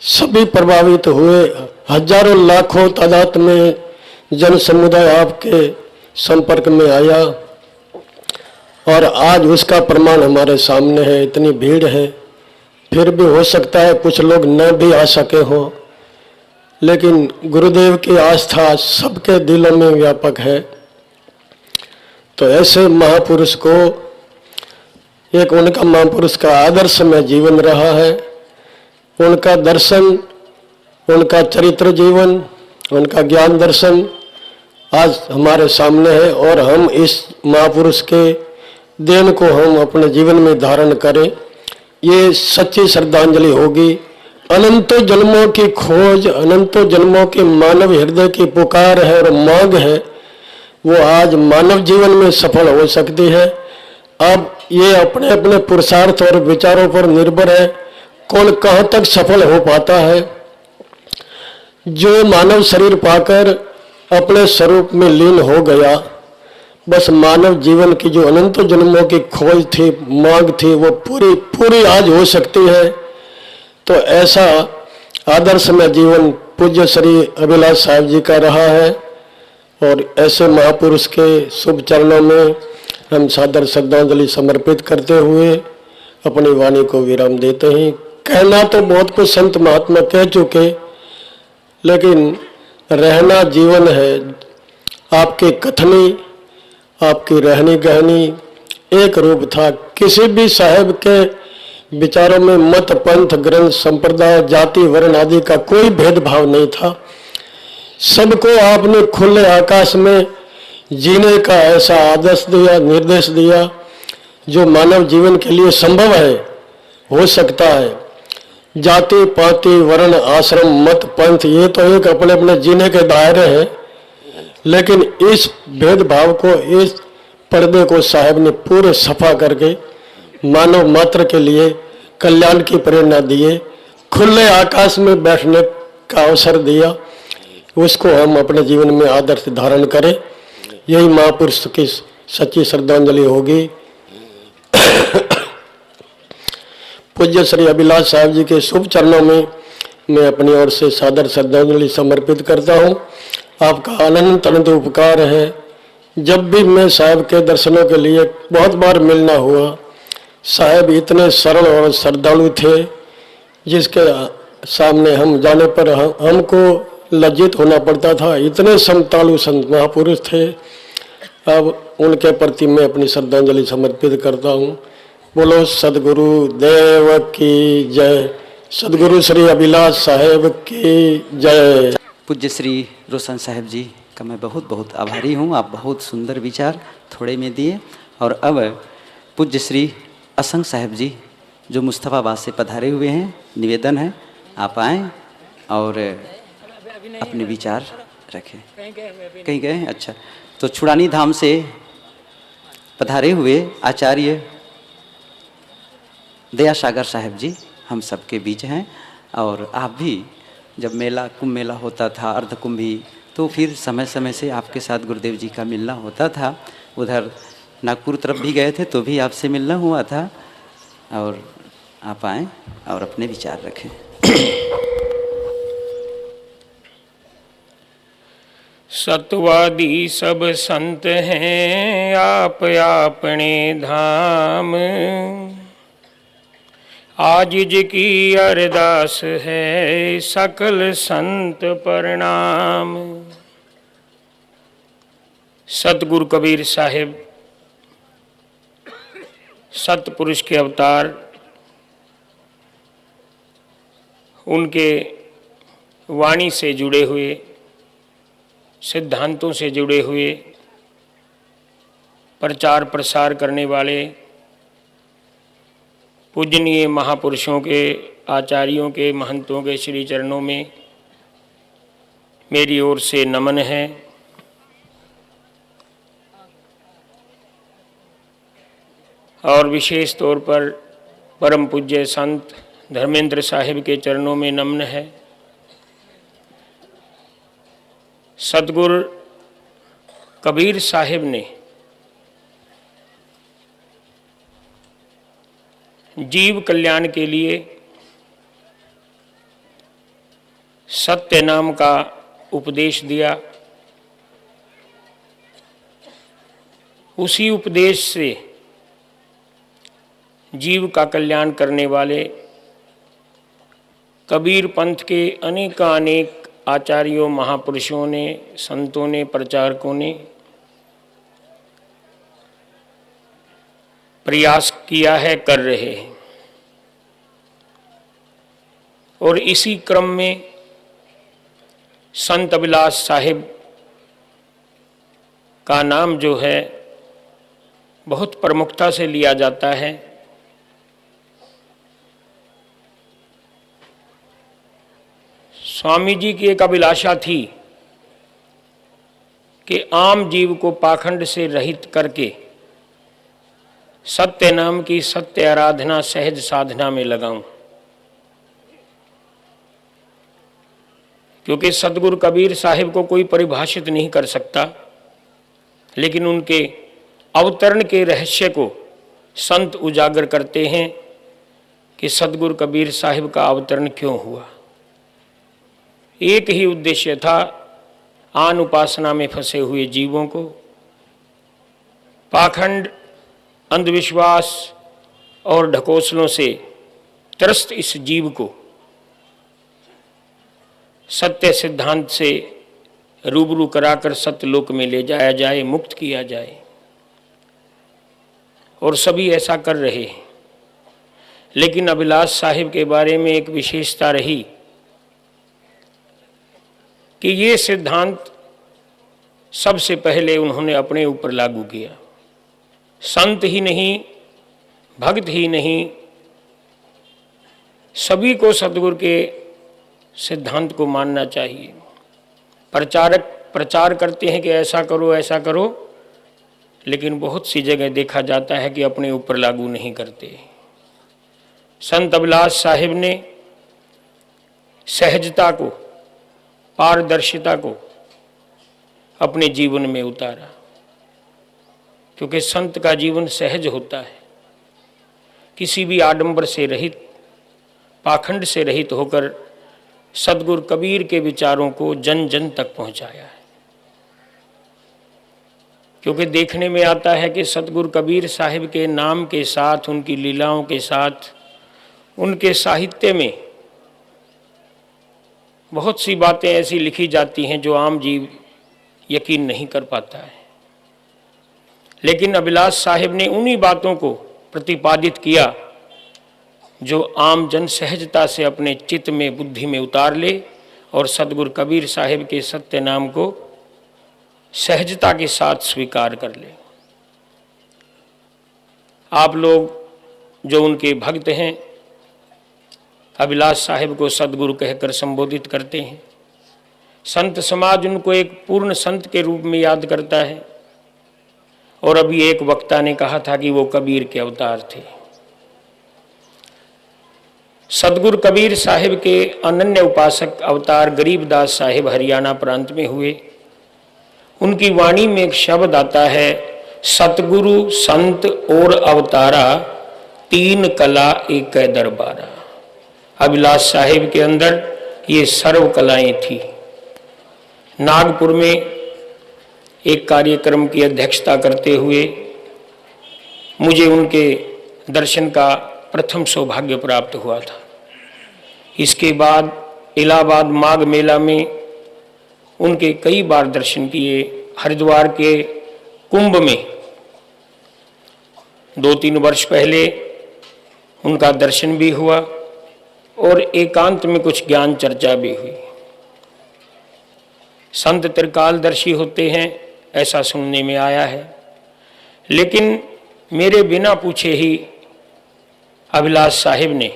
सभी प्रभावित हुए। हजारों लाखों तादाद में जन समुदाय आपके संपर्क में आया और आज उसका प्रमाण हमारे सामने है। इतनी भीड़ है, फिर भी हो सकता है कुछ लोग न भी आ सके हो, लेकिन गुरुदेव की आस्था सबके दिलों में व्यापक है। तो ऐसे महापुरुष को, एक उनका महापुरुष का आदर्श में जीवन रहा है, उनका दर्शन, उनका चरित्र जीवन, उनका ज्ञान दर्शन आज हमारे सामने है और हम इस महापुरुष के देन को हम अपने जीवन में धारण करें, ये सच्ची श्रद्धांजलि होगी। अनंतों जन्मों की खोज, अनंतों जन्मों के मानव हृदय की पुकार है और मांग है, वो आज मानव जीवन में सफल हो सकती है। अब ये अपने अपने पुरुषार्थ और विचारों पर निर्भर है कौन कहाँ तक सफल हो पाता है। जो मानव शरीर पाकर अपने स्वरूप में लीन हो गया, बस मानव जीवन की जो अनंत जन्मों की खोज थी, मांग थी, वो पूरी पूरी आज हो सकती है। तो ऐसा आदर्श में जीवन पूज्य श्री अभिलाष साहिब जी का रहा है और ऐसे महापुरुष के शुभ चरणों में हम सादर श्रद्धांजलि समर्पित करते हुए अपनी वाणी को विराम देते हैं। कहना तो बहुत कुछ संत महात्मा कह चुके, लेकिन रहना जीवन है। आपकी कथनी, आपकी रहनी गहनी एक रूप था। किसी भी साहेब के विचारों में मत, पंथ, ग्रंथ, संप्रदाय, जाति, वर्ण आदि का कोई भेदभाव नहीं था। सबको आपने खुले आकाश में जीने का ऐसा आदर्श दिया, निर्देश दिया जो मानव जीवन के लिए संभव है, हो सकता है। जाति, पाति, वर्ण, आश्रम, मत, पंथ ये तो एक अपने अपने जीने के दायरे हैं, लेकिन इस भेदभाव को, इस पर्दे को साहब ने पूरे सफा करके मानव मात्र के लिए कल्याण की प्रेरणा दिए, खुले आकाश में बैठने का अवसर दिया, उसको हम अपने जीवन में आदर्श धारण करें। यही महापुरुष की सच्ची श्रद्धांजलि होगी। पूज्य श्री अभिलाष साहब जी के शुभ चरणों में मैं अपनी ओर से सादर श्रद्धांजलि समर्पित करता हूँ। आपका अनंत अनंत उपकार है। जब भी मैं साहब के दर्शनों के लिए बहुत बार मिलना हुआ, साहब इतने सरल और श्रद्धालु थे जिसके सामने हम जाने पर हमको लज्जित होना पड़ता था। इतने समतालु संत महापुरुष थे। अब उनके प्रति मैं अपनी श्रद्धांजलि समर्पित करता हूँ। बोलो सदगुरु देव की जय। सदगुरु श्री अभिलाष साहेब की जय। पूज्य श्री रोशन साहब जी का मैं बहुत बहुत आभारी हूँ। आप बहुत सुंदर विचार थोड़े में दिए। और अब पूज्य श्री असंग साहब जी जो मुस्तफ़ाबाद से पधारे हुए हैं, निवेदन है आप आएँ और अपने विचार रखें। कहीं गए हैं? अच्छा, तो छुड़ानी धाम से पधारे हुए आचार्य दया सागर साहब जी हम सबके बीच हैं। और आप भी जब मेला कुंभ मेला होता था, अर्ध कुंभी, तो फिर समय समय से आपके साथ गुरुदेव जी का मिलना होता था। उधर नागपुर तरफ भी गए थे तो भी आपसे मिलना हुआ था। और आप आएँ और अपने विचार रखें। सतवादी सब संत हैं आप अपने धाम, आज की अरदास है सकल संत प्रणाम। सतगुरु कबीर साहिब सतपुरुष के अवतार, उनके वाणी से जुड़े हुए, सिद्धांतों से जुड़े हुए, प्रचार प्रसार करने वाले पूजनीय महापुरुषों के, आचार्यों के, महंतों के श्री चरणों में मेरी ओर से नमन है। और विशेष तौर पर परम पूज्य संत धर्मेंद्र साहिब के चरणों में नमन है। सतगुरु कबीर साहिब ने जीव कल्याण के लिए सत्य नाम का उपदेश दिया। उसी उपदेश से जीव का कल्याण करने वाले कबीर पंथ के अनेकानेक आचार्यों, महापुरुषों ने, संतों ने, प्रचारकों ने प्रयास किया है, कर रहे हैं। और इसी क्रम में संत अभिलाष साहिब का नाम जो है बहुत प्रमुखता से लिया जाता है। स्वामी जी की एक अभिलाषा थी कि आम जीव को पाखंड से रहित करके सत्य नाम की सत्य आराधना, सहज साधना में लगाऊं। क्योंकि सतगुरु कबीर साहिब को कोई परिभाषित नहीं कर सकता, लेकिन उनके अवतरण के रहस्य को संत उजागर करते हैं कि सतगुरु कबीर साहिब का अवतरण क्यों हुआ। एक ही उद्देश्य था, आन उपासना में फंसे हुए जीवों को, पाखंड, अंधविश्वास और ढकोसलों से त्रस्त इस जीव को सत्य सिद्धांत से रूबरू कराकर सत्यलोक में ले जाया जाए, मुक्त किया जाए। और सभी ऐसा कर रहे हैं। लेकिन अभिलाष साहिब के बारे में एक विशेषता रही कि ये सिद्धांत सबसे पहले उन्होंने अपने ऊपर लागू किया। संत ही नहीं, भक्त ही नहीं, सभी को सतगुरु के सिद्धांत को मानना चाहिए। प्रचारक प्रचार करते हैं कि ऐसा करो ऐसा करो, लेकिन बहुत सी जगह देखा जाता है कि अपने ऊपर लागू नहीं करते। संत अभिलाष साहिब ने सहजता को, पारदर्शिता को अपने जीवन में उतारा, क्योंकि संत का जीवन सहज होता है, किसी भी आडंबर से रहित, पाखंड से रहित होकर सदगुरु कबीर के विचारों को जन जन तक पहुंचाया है। क्योंकि देखने में आता है कि सदगुरु कबीर साहिब के नाम के साथ, उनकी लीलाओं के साथ, उनके साहित्य में बहुत सी बातें ऐसी लिखी जाती हैं जो आम जीव यकीन नहीं कर पाता है। लेकिन अभिलाष साहिब ने उन्हीं बातों को प्रतिपादित किया जो आम जन सहजता से अपने चित्त में, बुद्धि में उतार ले और सदगुरु कबीर साहिब के सत्य नाम को सहजता के साथ स्वीकार कर ले। आप लोग जो उनके भक्त हैं, अभिलाष साहिब को सदगुरु कहकर संबोधित करते हैं। संत समाज उनको एक पूर्ण संत के रूप में याद करता है। और अभी एक वक्ता ने कहा था कि वो कबीर के अवतार थे। सदगुरु कबीर साहिब के अनन्य उपासक अवतार गरीबदास साहिब हरियाणा प्रांत में हुए। उनकी वाणी में एक शब्द आता है, सतगुरु संत और अवतारा, तीन कला एक दरबारा। अभिलाष साहिब के अंदर ये सर्व कलाएं थी। नागपुर में एक कार्यक्रम की अध्यक्षता करते हुए मुझे उनके दर्शन का प्रथम सौभाग्य प्राप्त हुआ था। इसके बाद इलाहाबाद माघ मेला में उनके कई बार दर्शन किए। हरिद्वार के कुंभ में 2-3 वर्ष पहले उनका दर्शन भी हुआ और एकांत में कुछ ज्ञान चर्चा भी हुई। संत त्रिकालदर्शी होते हैं ऐसा सुनने में आया है, लेकिन मेरे बिना पूछे ही अभिलाष साहिब ने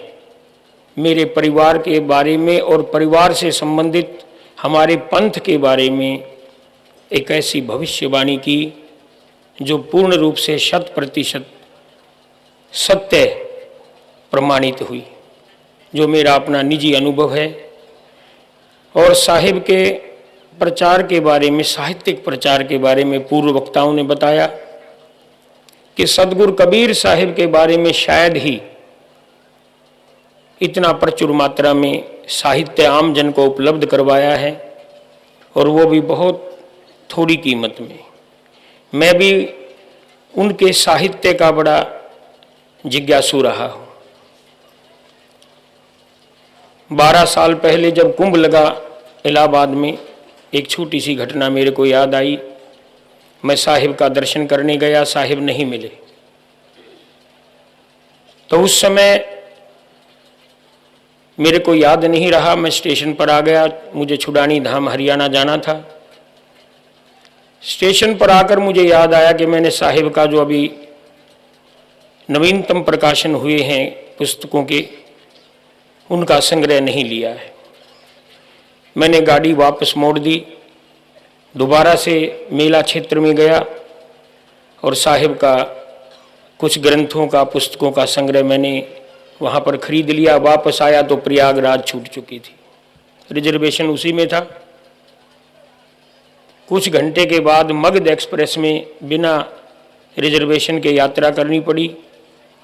मेरे परिवार के बारे में और परिवार से संबंधित हमारे पंथ के बारे में एक ऐसी भविष्यवाणी की जो पूर्ण रूप से 100% सत्य प्रमाणित हुई, जो मेरा अपना निजी अनुभव है। और साहिब के प्रचार के बारे में, साहित्यिक प्रचार के बारे में पूर्व वक्ताओं ने बताया कि सदगुरु कबीर साहिब के बारे में शायद ही इतना प्रचुर मात्रा में साहित्य आम जन को उपलब्ध करवाया है, और वो भी बहुत थोड़ी कीमत में। मैं भी उनके साहित्य का बड़ा जिज्ञासु रहा हूँ। 12 साल पहले जब कुंभ लगा इलाहाबाद में, एक छोटी सी घटना मेरे को याद आई। मैं साहिब का दर्शन करने गया, साहिब नहीं मिले। तो उस समय मेरे को याद नहीं रहा, मैं स्टेशन पर आ गया। मुझे छुड़ानी धाम हरियाणा जाना था। स्टेशन पर आकर मुझे याद आया कि मैंने साहिब का जो अभी नवीनतम प्रकाशन हुए हैं पुस्तकों के, उनका संग्रह नहीं लिया है। मैंने गाड़ी वापस मोड़ दी, दोबारा से मेला क्षेत्र में गया और साहिब का कुछ ग्रंथों का, पुस्तकों का संग्रह मैंने वहाँ पर खरीद लिया। वापस आया तो प्रयागराज छूट चुकी थी, रिजर्वेशन उसी में था। कुछ घंटे के बाद मगध एक्सप्रेस में बिना रिजर्वेशन के यात्रा करनी पड़ी,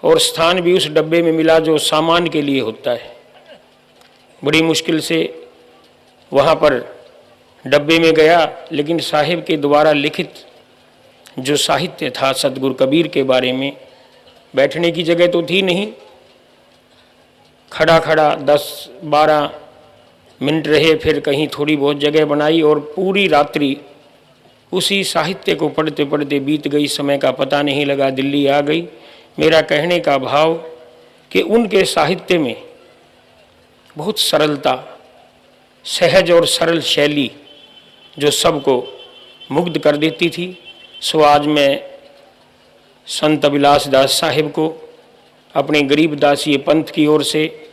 और स्थान भी उस डब्बे में मिला जो सामान के लिए होता है। बड़ी मुश्किल से वहाँ पर डब्बे में गया, लेकिन साहिब के द्वारा लिखित जो साहित्य था सदगुरु कबीर के बारे में, बैठने की जगह तो थी नहीं। खड़ा खड़ा 10-12 मिनट रहे, फिर कहीं थोड़ी बहुत जगह बनाई और पूरी रात्रि उसी साहित्य को पढ़ते पढ़ते बीत गई। समय का पता नहीं लगा, दिल्ली आ गई। मेरा कहने का भाव कि उनके साहित्य में बहुत सरलता, सहज और सरल शैली जो सबको मुग्ध कर देती थी। सो आज मैं संत अभिलाष दास साहिब को अपने गरीबदासीय पंथ की ओर से,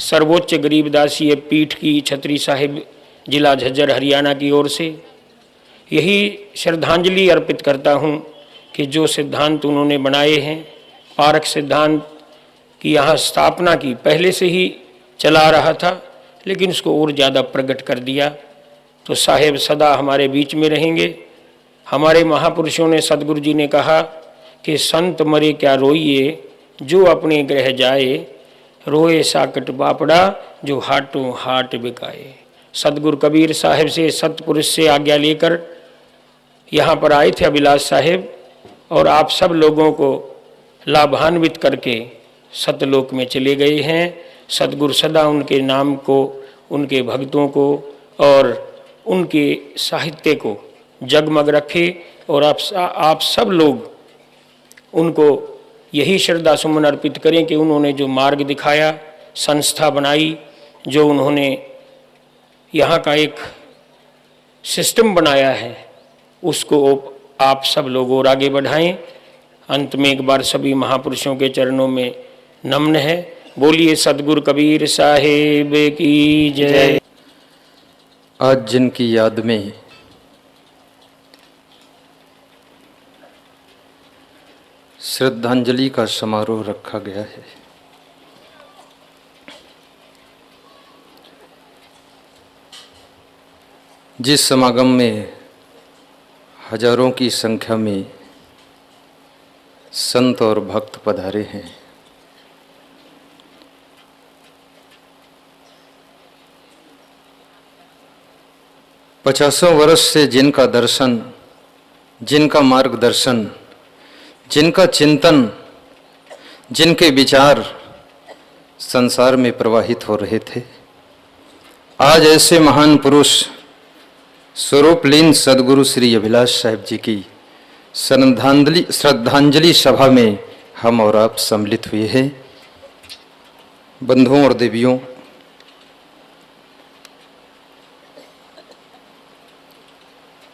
सर्वोच्च गरीबदासीय पीठ की छतरी साहिब जिला झज्जर हरियाणा की ओर से यही श्रद्धांजलि अर्पित करता हूँ कि जो सिद्धांत उन्होंने बनाए हैं, पारक सिद्धांत की यहाँ स्थापना की, पहले से ही चला रहा था लेकिन उसको और ज़्यादा प्रकट कर दिया। तो साहेब सदा हमारे बीच में रहेंगे। हमारे महापुरुषों ने, सदगुरु जी ने कहा कि संत मरे क्या रोइए, जो अपने ग्रह जाए, रोए साकट बापड़ा, जो हाटों हाट बिकाए। सदगुरु कबीर साहब से, सतपुरुष से आज्ञा लेकर यहाँ पर आए थे अभिलाष साहेब, और आप सब लोगों को लाभान्वित करके सतलोक में चले गए हैं। सदगुरु सदा उनके नाम को, उनके भक्तों को और उनके साहित्य को जगमग रखे, और आप सब लोग उनको यही श्रद्धा सुमन अर्पित करें कि उन्होंने जो मार्ग दिखाया, संस्था बनाई, जो उन्होंने यहाँ का एक सिस्टम बनाया है, उसको आप सब लोग और आगे बढ़ाएं। अंत में एक बार सभी महापुरुषों के चरणों में नम्न है। बोलिए सदगुरु कबीर साहेब की जय। आज जिनकी याद में श्रद्धांजलि का समारोह रखा गया है, जिस समागम में हजारों की संख्या में संत और भक्त पधारे हैं, पचासों वर्ष से जिनका दर्शन, जिनका मार्गदर्शन, जिनका चिंतन, जिनके विचार संसार में प्रवाहित हो रहे थे, आज ऐसे महान पुरुष स्वरूपलीन सदगुरु श्री अभिलाष साहेब जी की श्रद्धांजलि सभा में हम और आप सम्मिलित हुए हैं। बंधुओं और देवियों,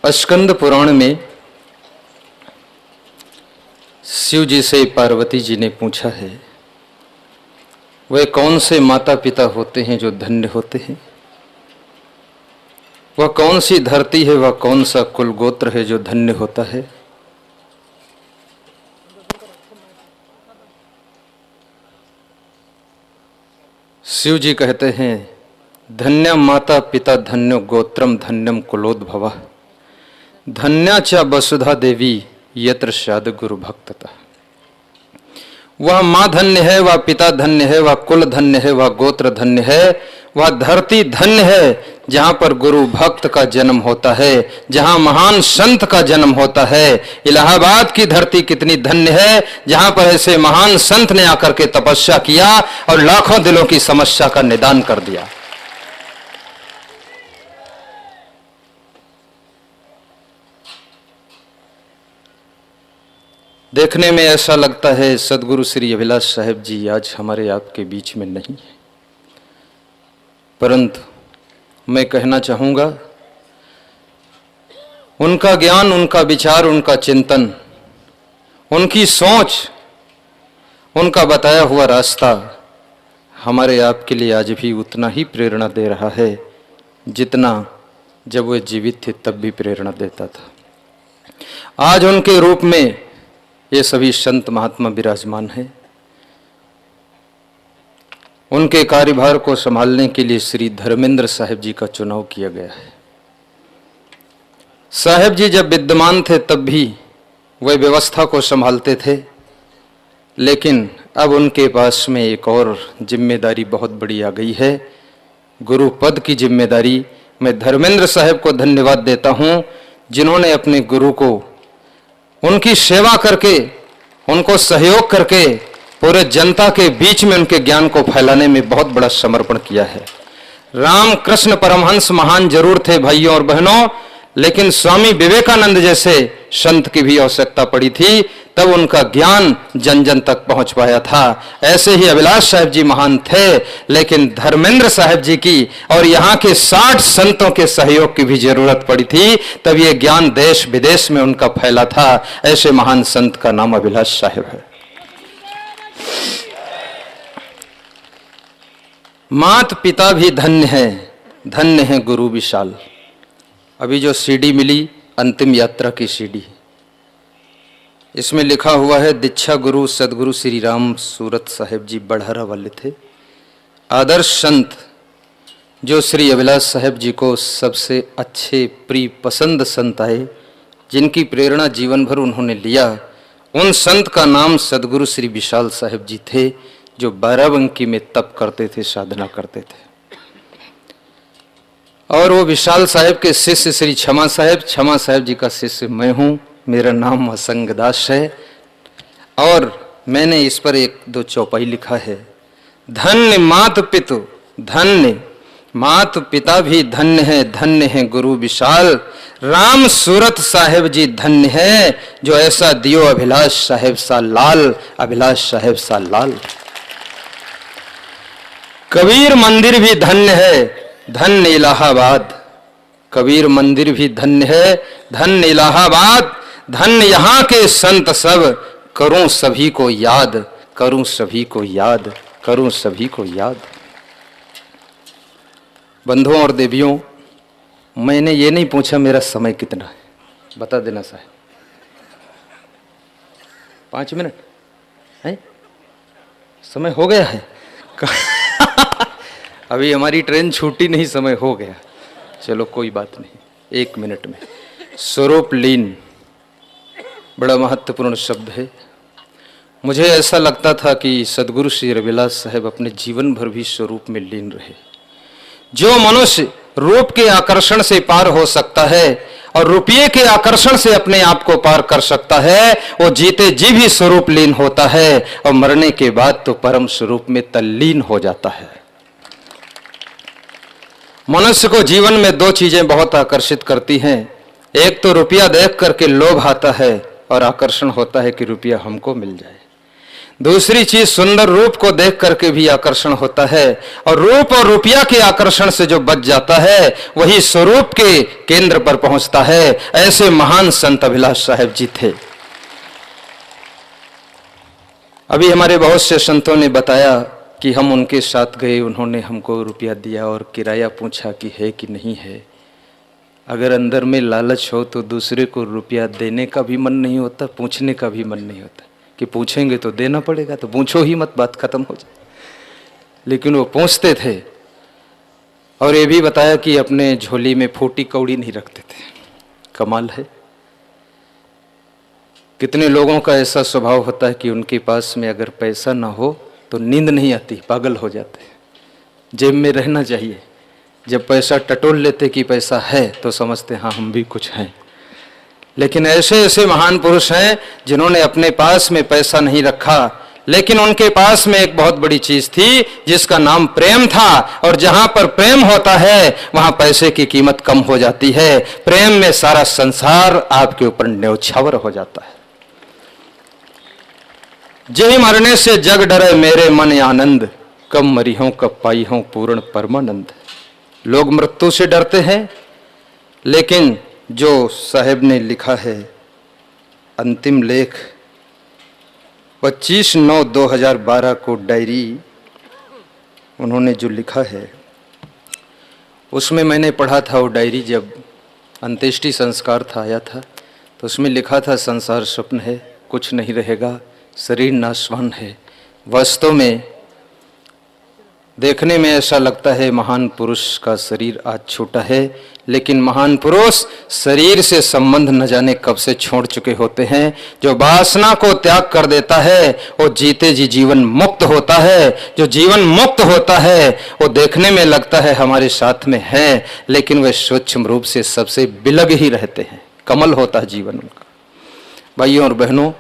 स्कंद पुराण में शिव जी से पार्वती जी ने पूछा है, वह कौन से माता पिता होते हैं जो धन्य होते हैं? वह कौन सी धरती है, वह कौन सा कुल गोत्र है जो धन्य होता है? शिव जी कहते हैं, धन्य माता पिता धन्यो गोत्रम धन्यम कुलोद्भवा, धन्या च वसुधा देवी यत्र शाद गुरु भक्तता। वह माँ धन्य है, वह पिता धन्य है, वह कुल धन्य है, वह गोत्र धन्य है, वह धरती धन्य है जहाँ पर गुरु भक्त का जन्म होता है, जहाँ महान संत का जन्म होता है। इलाहाबाद की धरती कितनी धन्य है जहाँ पर ऐसे महान संत ने आकर के तपस्या किया और लाखों दिलों की समस्या का निदान कर दिया। देखने में ऐसा लगता है सदगुरु श्री अभिलाष साहेब जी आज हमारे आपके बीच में नहीं है, परंतु मैं कहना चाहूँगा, उनका ज्ञान, उनका विचार, उनका चिंतन, उनकी सोच, उनका बताया हुआ रास्ता हमारे आपके लिए आज भी उतना ही प्रेरणा दे रहा है जितना जब वे जीवित थे तब भी प्रेरणा देता था। आज उनके रूप में ये सभी संत महात्मा विराजमान हैं। उनके कार्यभार को संभालने के लिए श्री धर्मेंद्र साहेब जी का चुनाव किया गया है। साहेब जी जब विद्यमान थे तब भी वे व्यवस्था को संभालते थे, लेकिन अब उनके पास में एक और जिम्मेदारी बहुत बड़ी आ गई है, गुरु पद की जिम्मेदारी। मैं धर्मेंद्र साहेब को धन्यवाद देता हूं जिन्होंने अपने गुरु को, उनकी सेवा करके, उनको सहयोग करके पूरे जनता के बीच में उनके ज्ञान को फैलाने में बहुत बड़ा समर्पण किया है। रामकृष्ण परमहंस महान जरूर थे भाइयों और बहनों, लेकिन स्वामी विवेकानंद जैसे संत की भी आवश्यकता पड़ी थी, तब उनका ज्ञान जन जन तक पहुंच पाया था। ऐसे ही अभिलाष साहेब जी महान थे, लेकिन धर्मेंद्र साहेब जी की और यहाँ के 60 संतों के सहयोग की भी जरूरत पड़ी थी, तब ये ज्ञान देश विदेश में उनका फैला था। ऐसे महान संत का नाम अभिलाष साहेब है। मात पिता भी धन्य है, धन्य है गुरु विशाल। अभी जो सीडी मिली, अंतिम यात्रा की सीडी, इसमें लिखा हुआ है दीक्षा गुरु सदगुरु श्री राम सूरत साहेब जी बढ़ारा वाले थे, आदर्श संत जो श्री अभिलाष साहेब जी को सबसे अच्छे प्रिय पसंद संत आए, जिनकी प्रेरणा जीवन भर उन्होंने लिया, उन संत का नाम सदगुरु श्री विशाल साहेब जी थे, जो बाराबंकी में तप करते थे, साधना करते थे। और वो विशाल साहेब के शिष्य श्री क्षमा साहेब जी का शिष्य मैं हूँ। मेरा नाम असंगदास है और मैंने इस पर एक दो चौपाई लिखा है। धन्य मात पितु, धन्य मात पिता भी धन्य है गुरु विशाल, राम सूरत साहेब जी धन्य है, जो ऐसा दियो अभिलाष साहेब सा लाल, अभिलाष साहेब सा लाल। कबीर मंदिर भी धन्य है, धन्य इलाहाबाद, कबीर मंदिर भी धन्य है, धन्य इलाहाबाद, धन्य यहाँ के संत सब, करूं सभी को याद, करूं सभी को याद, करूं सभी को याद। बंधुओं और देवियों, मैंने ये नहीं पूछा मेरा समय कितना है, बता देना साहब। 5 मिनट है, समय हो गया है। अभी हमारी ट्रेन छूटी नहीं, समय हो गया। चलो कोई बात नहीं, 1 मिनट में। स्वरूप लीन बड़ा महत्वपूर्ण शब्द है। मुझे ऐसा लगता था कि सदगुरु श्री रविलास साहेब अपने जीवन भर भी स्वरूप में लीन रहे। जो मनुष्य रूप के आकर्षण से पार हो सकता है और रुपये के आकर्षण से अपने आप को पार कर सकता है, वो जीते जी भी स्वरूप लीन होता है और मरने के बाद तो परम स्वरूप में तल्लीन हो जाता है। मनुष्य को जीवन में 2 चीजें बहुत आकर्षित करती हैं। एक तो रुपया देख करके लोभ आता है और आकर्षण होता है कि रुपया हमको मिल जाए। दूसरी चीज सुंदर रूप को देख करके भी आकर्षण होता है, और रूप और रुपया के आकर्षण से जो बच जाता है वही स्वरूप के केंद्र पर पहुंचता है। ऐसे महान संत अभिलाष साहेब जी थे। अभी हमारे बहुत से संतों ने बताया कि हम उनके साथ गए, उन्होंने हमको रुपया दिया और किराया पूछा कि है कि नहीं है। अगर अंदर में लालच हो तो दूसरे को रुपया देने का भी मन नहीं होता, पूछने का भी मन नहीं होता कि पूछेंगे तो देना पड़ेगा, तो पूछो ही मत, बात खत्म हो जाए। लेकिन वो पूछते थे। और ये भी बताया कि अपने झोली में फूटी कौड़ी नहीं रखते थे। कमाल है। कितने लोगों का ऐसा स्वभाव होता है कि उनके पास में अगर पैसा ना हो तो नींद नहीं आती, पागल हो जाते हैं। जेब में रहना चाहिए। जब पैसा टटोल लेते कि पैसा है तो समझते हाँ हम भी कुछ हैं। लेकिन ऐसे ऐसे महान पुरुष हैं जिन्होंने अपने पास में पैसा नहीं रखा, लेकिन उनके पास में एक बहुत बड़ी चीज थी जिसका नाम प्रेम था। और जहां पर प्रेम होता है वहां पैसे की कीमत कम हो जाती है। प्रेम में सारा संसार आपके ऊपर न्यौछावर हो जाता है। जय मरने से जग डरे मेरे मन आनंद, कब मरी हूं कब पाई हूं पूर्ण परमानंद। लोग मृत्यु से डरते हैं, लेकिन जो साहेब ने लिखा है अंतिम लेख 25/9/2012 को डायरी उन्होंने जो लिखा है, उसमें मैंने पढ़ा था। वो डायरी जब अंत्येष्टि संस्कार था आया था, तो उसमें लिखा था संसार स्वप्न है, कुछ नहीं रहेगा, शरीर नाशवान है। वास्तव में देखने में ऐसा लगता है महान पुरुष का शरीर आज छोटा है, लेकिन महान पुरुष शरीर से संबंध न जाने कब से छोड़ चुके होते हैं। जो वासना को त्याग कर देता है वो जीते जी जीवन मुक्त होता है। जो जीवन मुक्त होता है वो देखने में लगता है हमारे साथ में है, लेकिन वे सूक्ष्म रूप से सबसे बिलग ही रहते हैं। कमल होता है जीवन उनका। भाइयों और बहनों,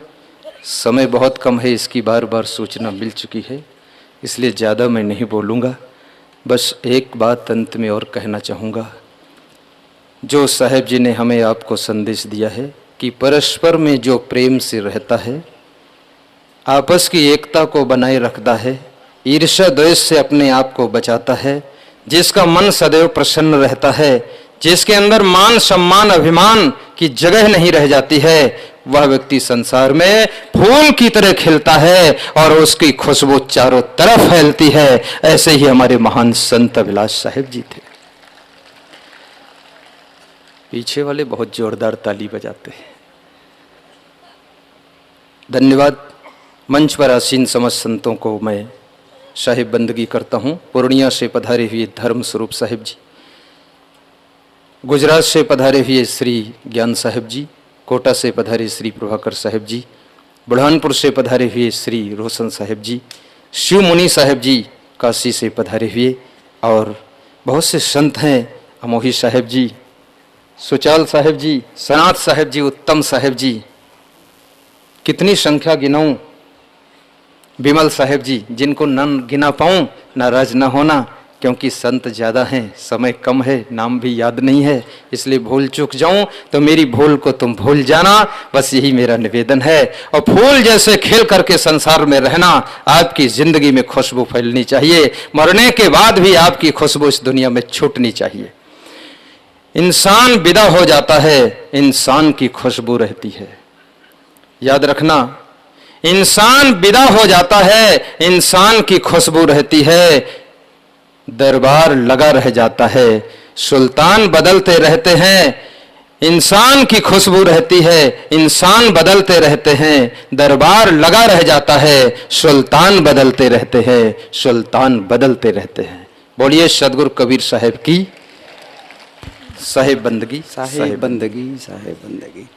समय बहुत कम है, इसकी बार बार सूचना मिल चुकी है, इसलिए ज़्यादा मैं नहीं बोलूँगा। बस एक बात अंत में और कहना चाहूँगा। जो साहेब जी ने हमें आपको संदेश दिया है कि परस्पर में जो प्रेम से रहता है, आपस की एकता को बनाए रखता है, ईर्ष्या द्वेष से अपने आप को बचाता है, जिसका मन सदैव प्रसन्न रहता है, जिसके अंदर मान सम्मान अभिमान की जगह नहीं रह जाती है, वह व्यक्ति संसार में फूल की तरह खिलता है और उसकी खुशबू चारों तरफ फैलती है। ऐसे ही हमारे महान संत अभिलाष साहेब जी थे। पीछे वाले बहुत जोरदार ताली बजाते हैं। धन्यवाद। मंच पर आसीन समस्त संतों को मैं साहिब बंदगी करता हूँ। पूर्णिया से पधारे हुए धर्म स्वरूप साहिब जी, गुजरात से पधारे हुए श्री ज्ञान साहिब जी, कोटा से पधारे श्री प्रभाकर साहिब जी, बुरहानपुर से पधारे हुए श्री रोशन साहिब जी, शिव मुनि साहिब जी काशी से पधारे हुए, और बहुत से संत हैं, अमोही साहिब जी, सुचाल साहिब जी, सनात साहिब जी, उत्तम साहिब जी, कितनी संख्या गिनाऊं, विमल साहिब जी, जिनको न गिना पाऊं नाराज न होना, क्योंकि संत ज़्यादा हैं, समय कम है, नाम भी याद नहीं है, इसलिए भूल चूक जाऊं तो मेरी भूल को तुम भूल जाना, बस यही मेरा निवेदन है। और फूल जैसे खेल करके संसार में रहना, आपकी जिंदगी में खुशबू फैलनी चाहिए, मरने के बाद भी आपकी खुशबू इस दुनिया में छूटनी चाहिए। इंसान विदा हो जाता है, इंसान की खुशबू रहती है। याद रखना, इंसान विदा हो जाता है, इंसान की खुशबू रहती है। दरबार लगा रह जाता है, सुल्तान बदलते रहते हैं, इंसान की खुशबू रहती है, इंसान बदलते रहते हैं, दरबार लगा रह जाता है, सुल्तान बदलते रहते हैं, सुल्तान बदलते रहते हैं। बोलिए सदगुरु कबीर साहिब की साहिब बंदगी, साहिब बंदगी, साहिब बंदगी।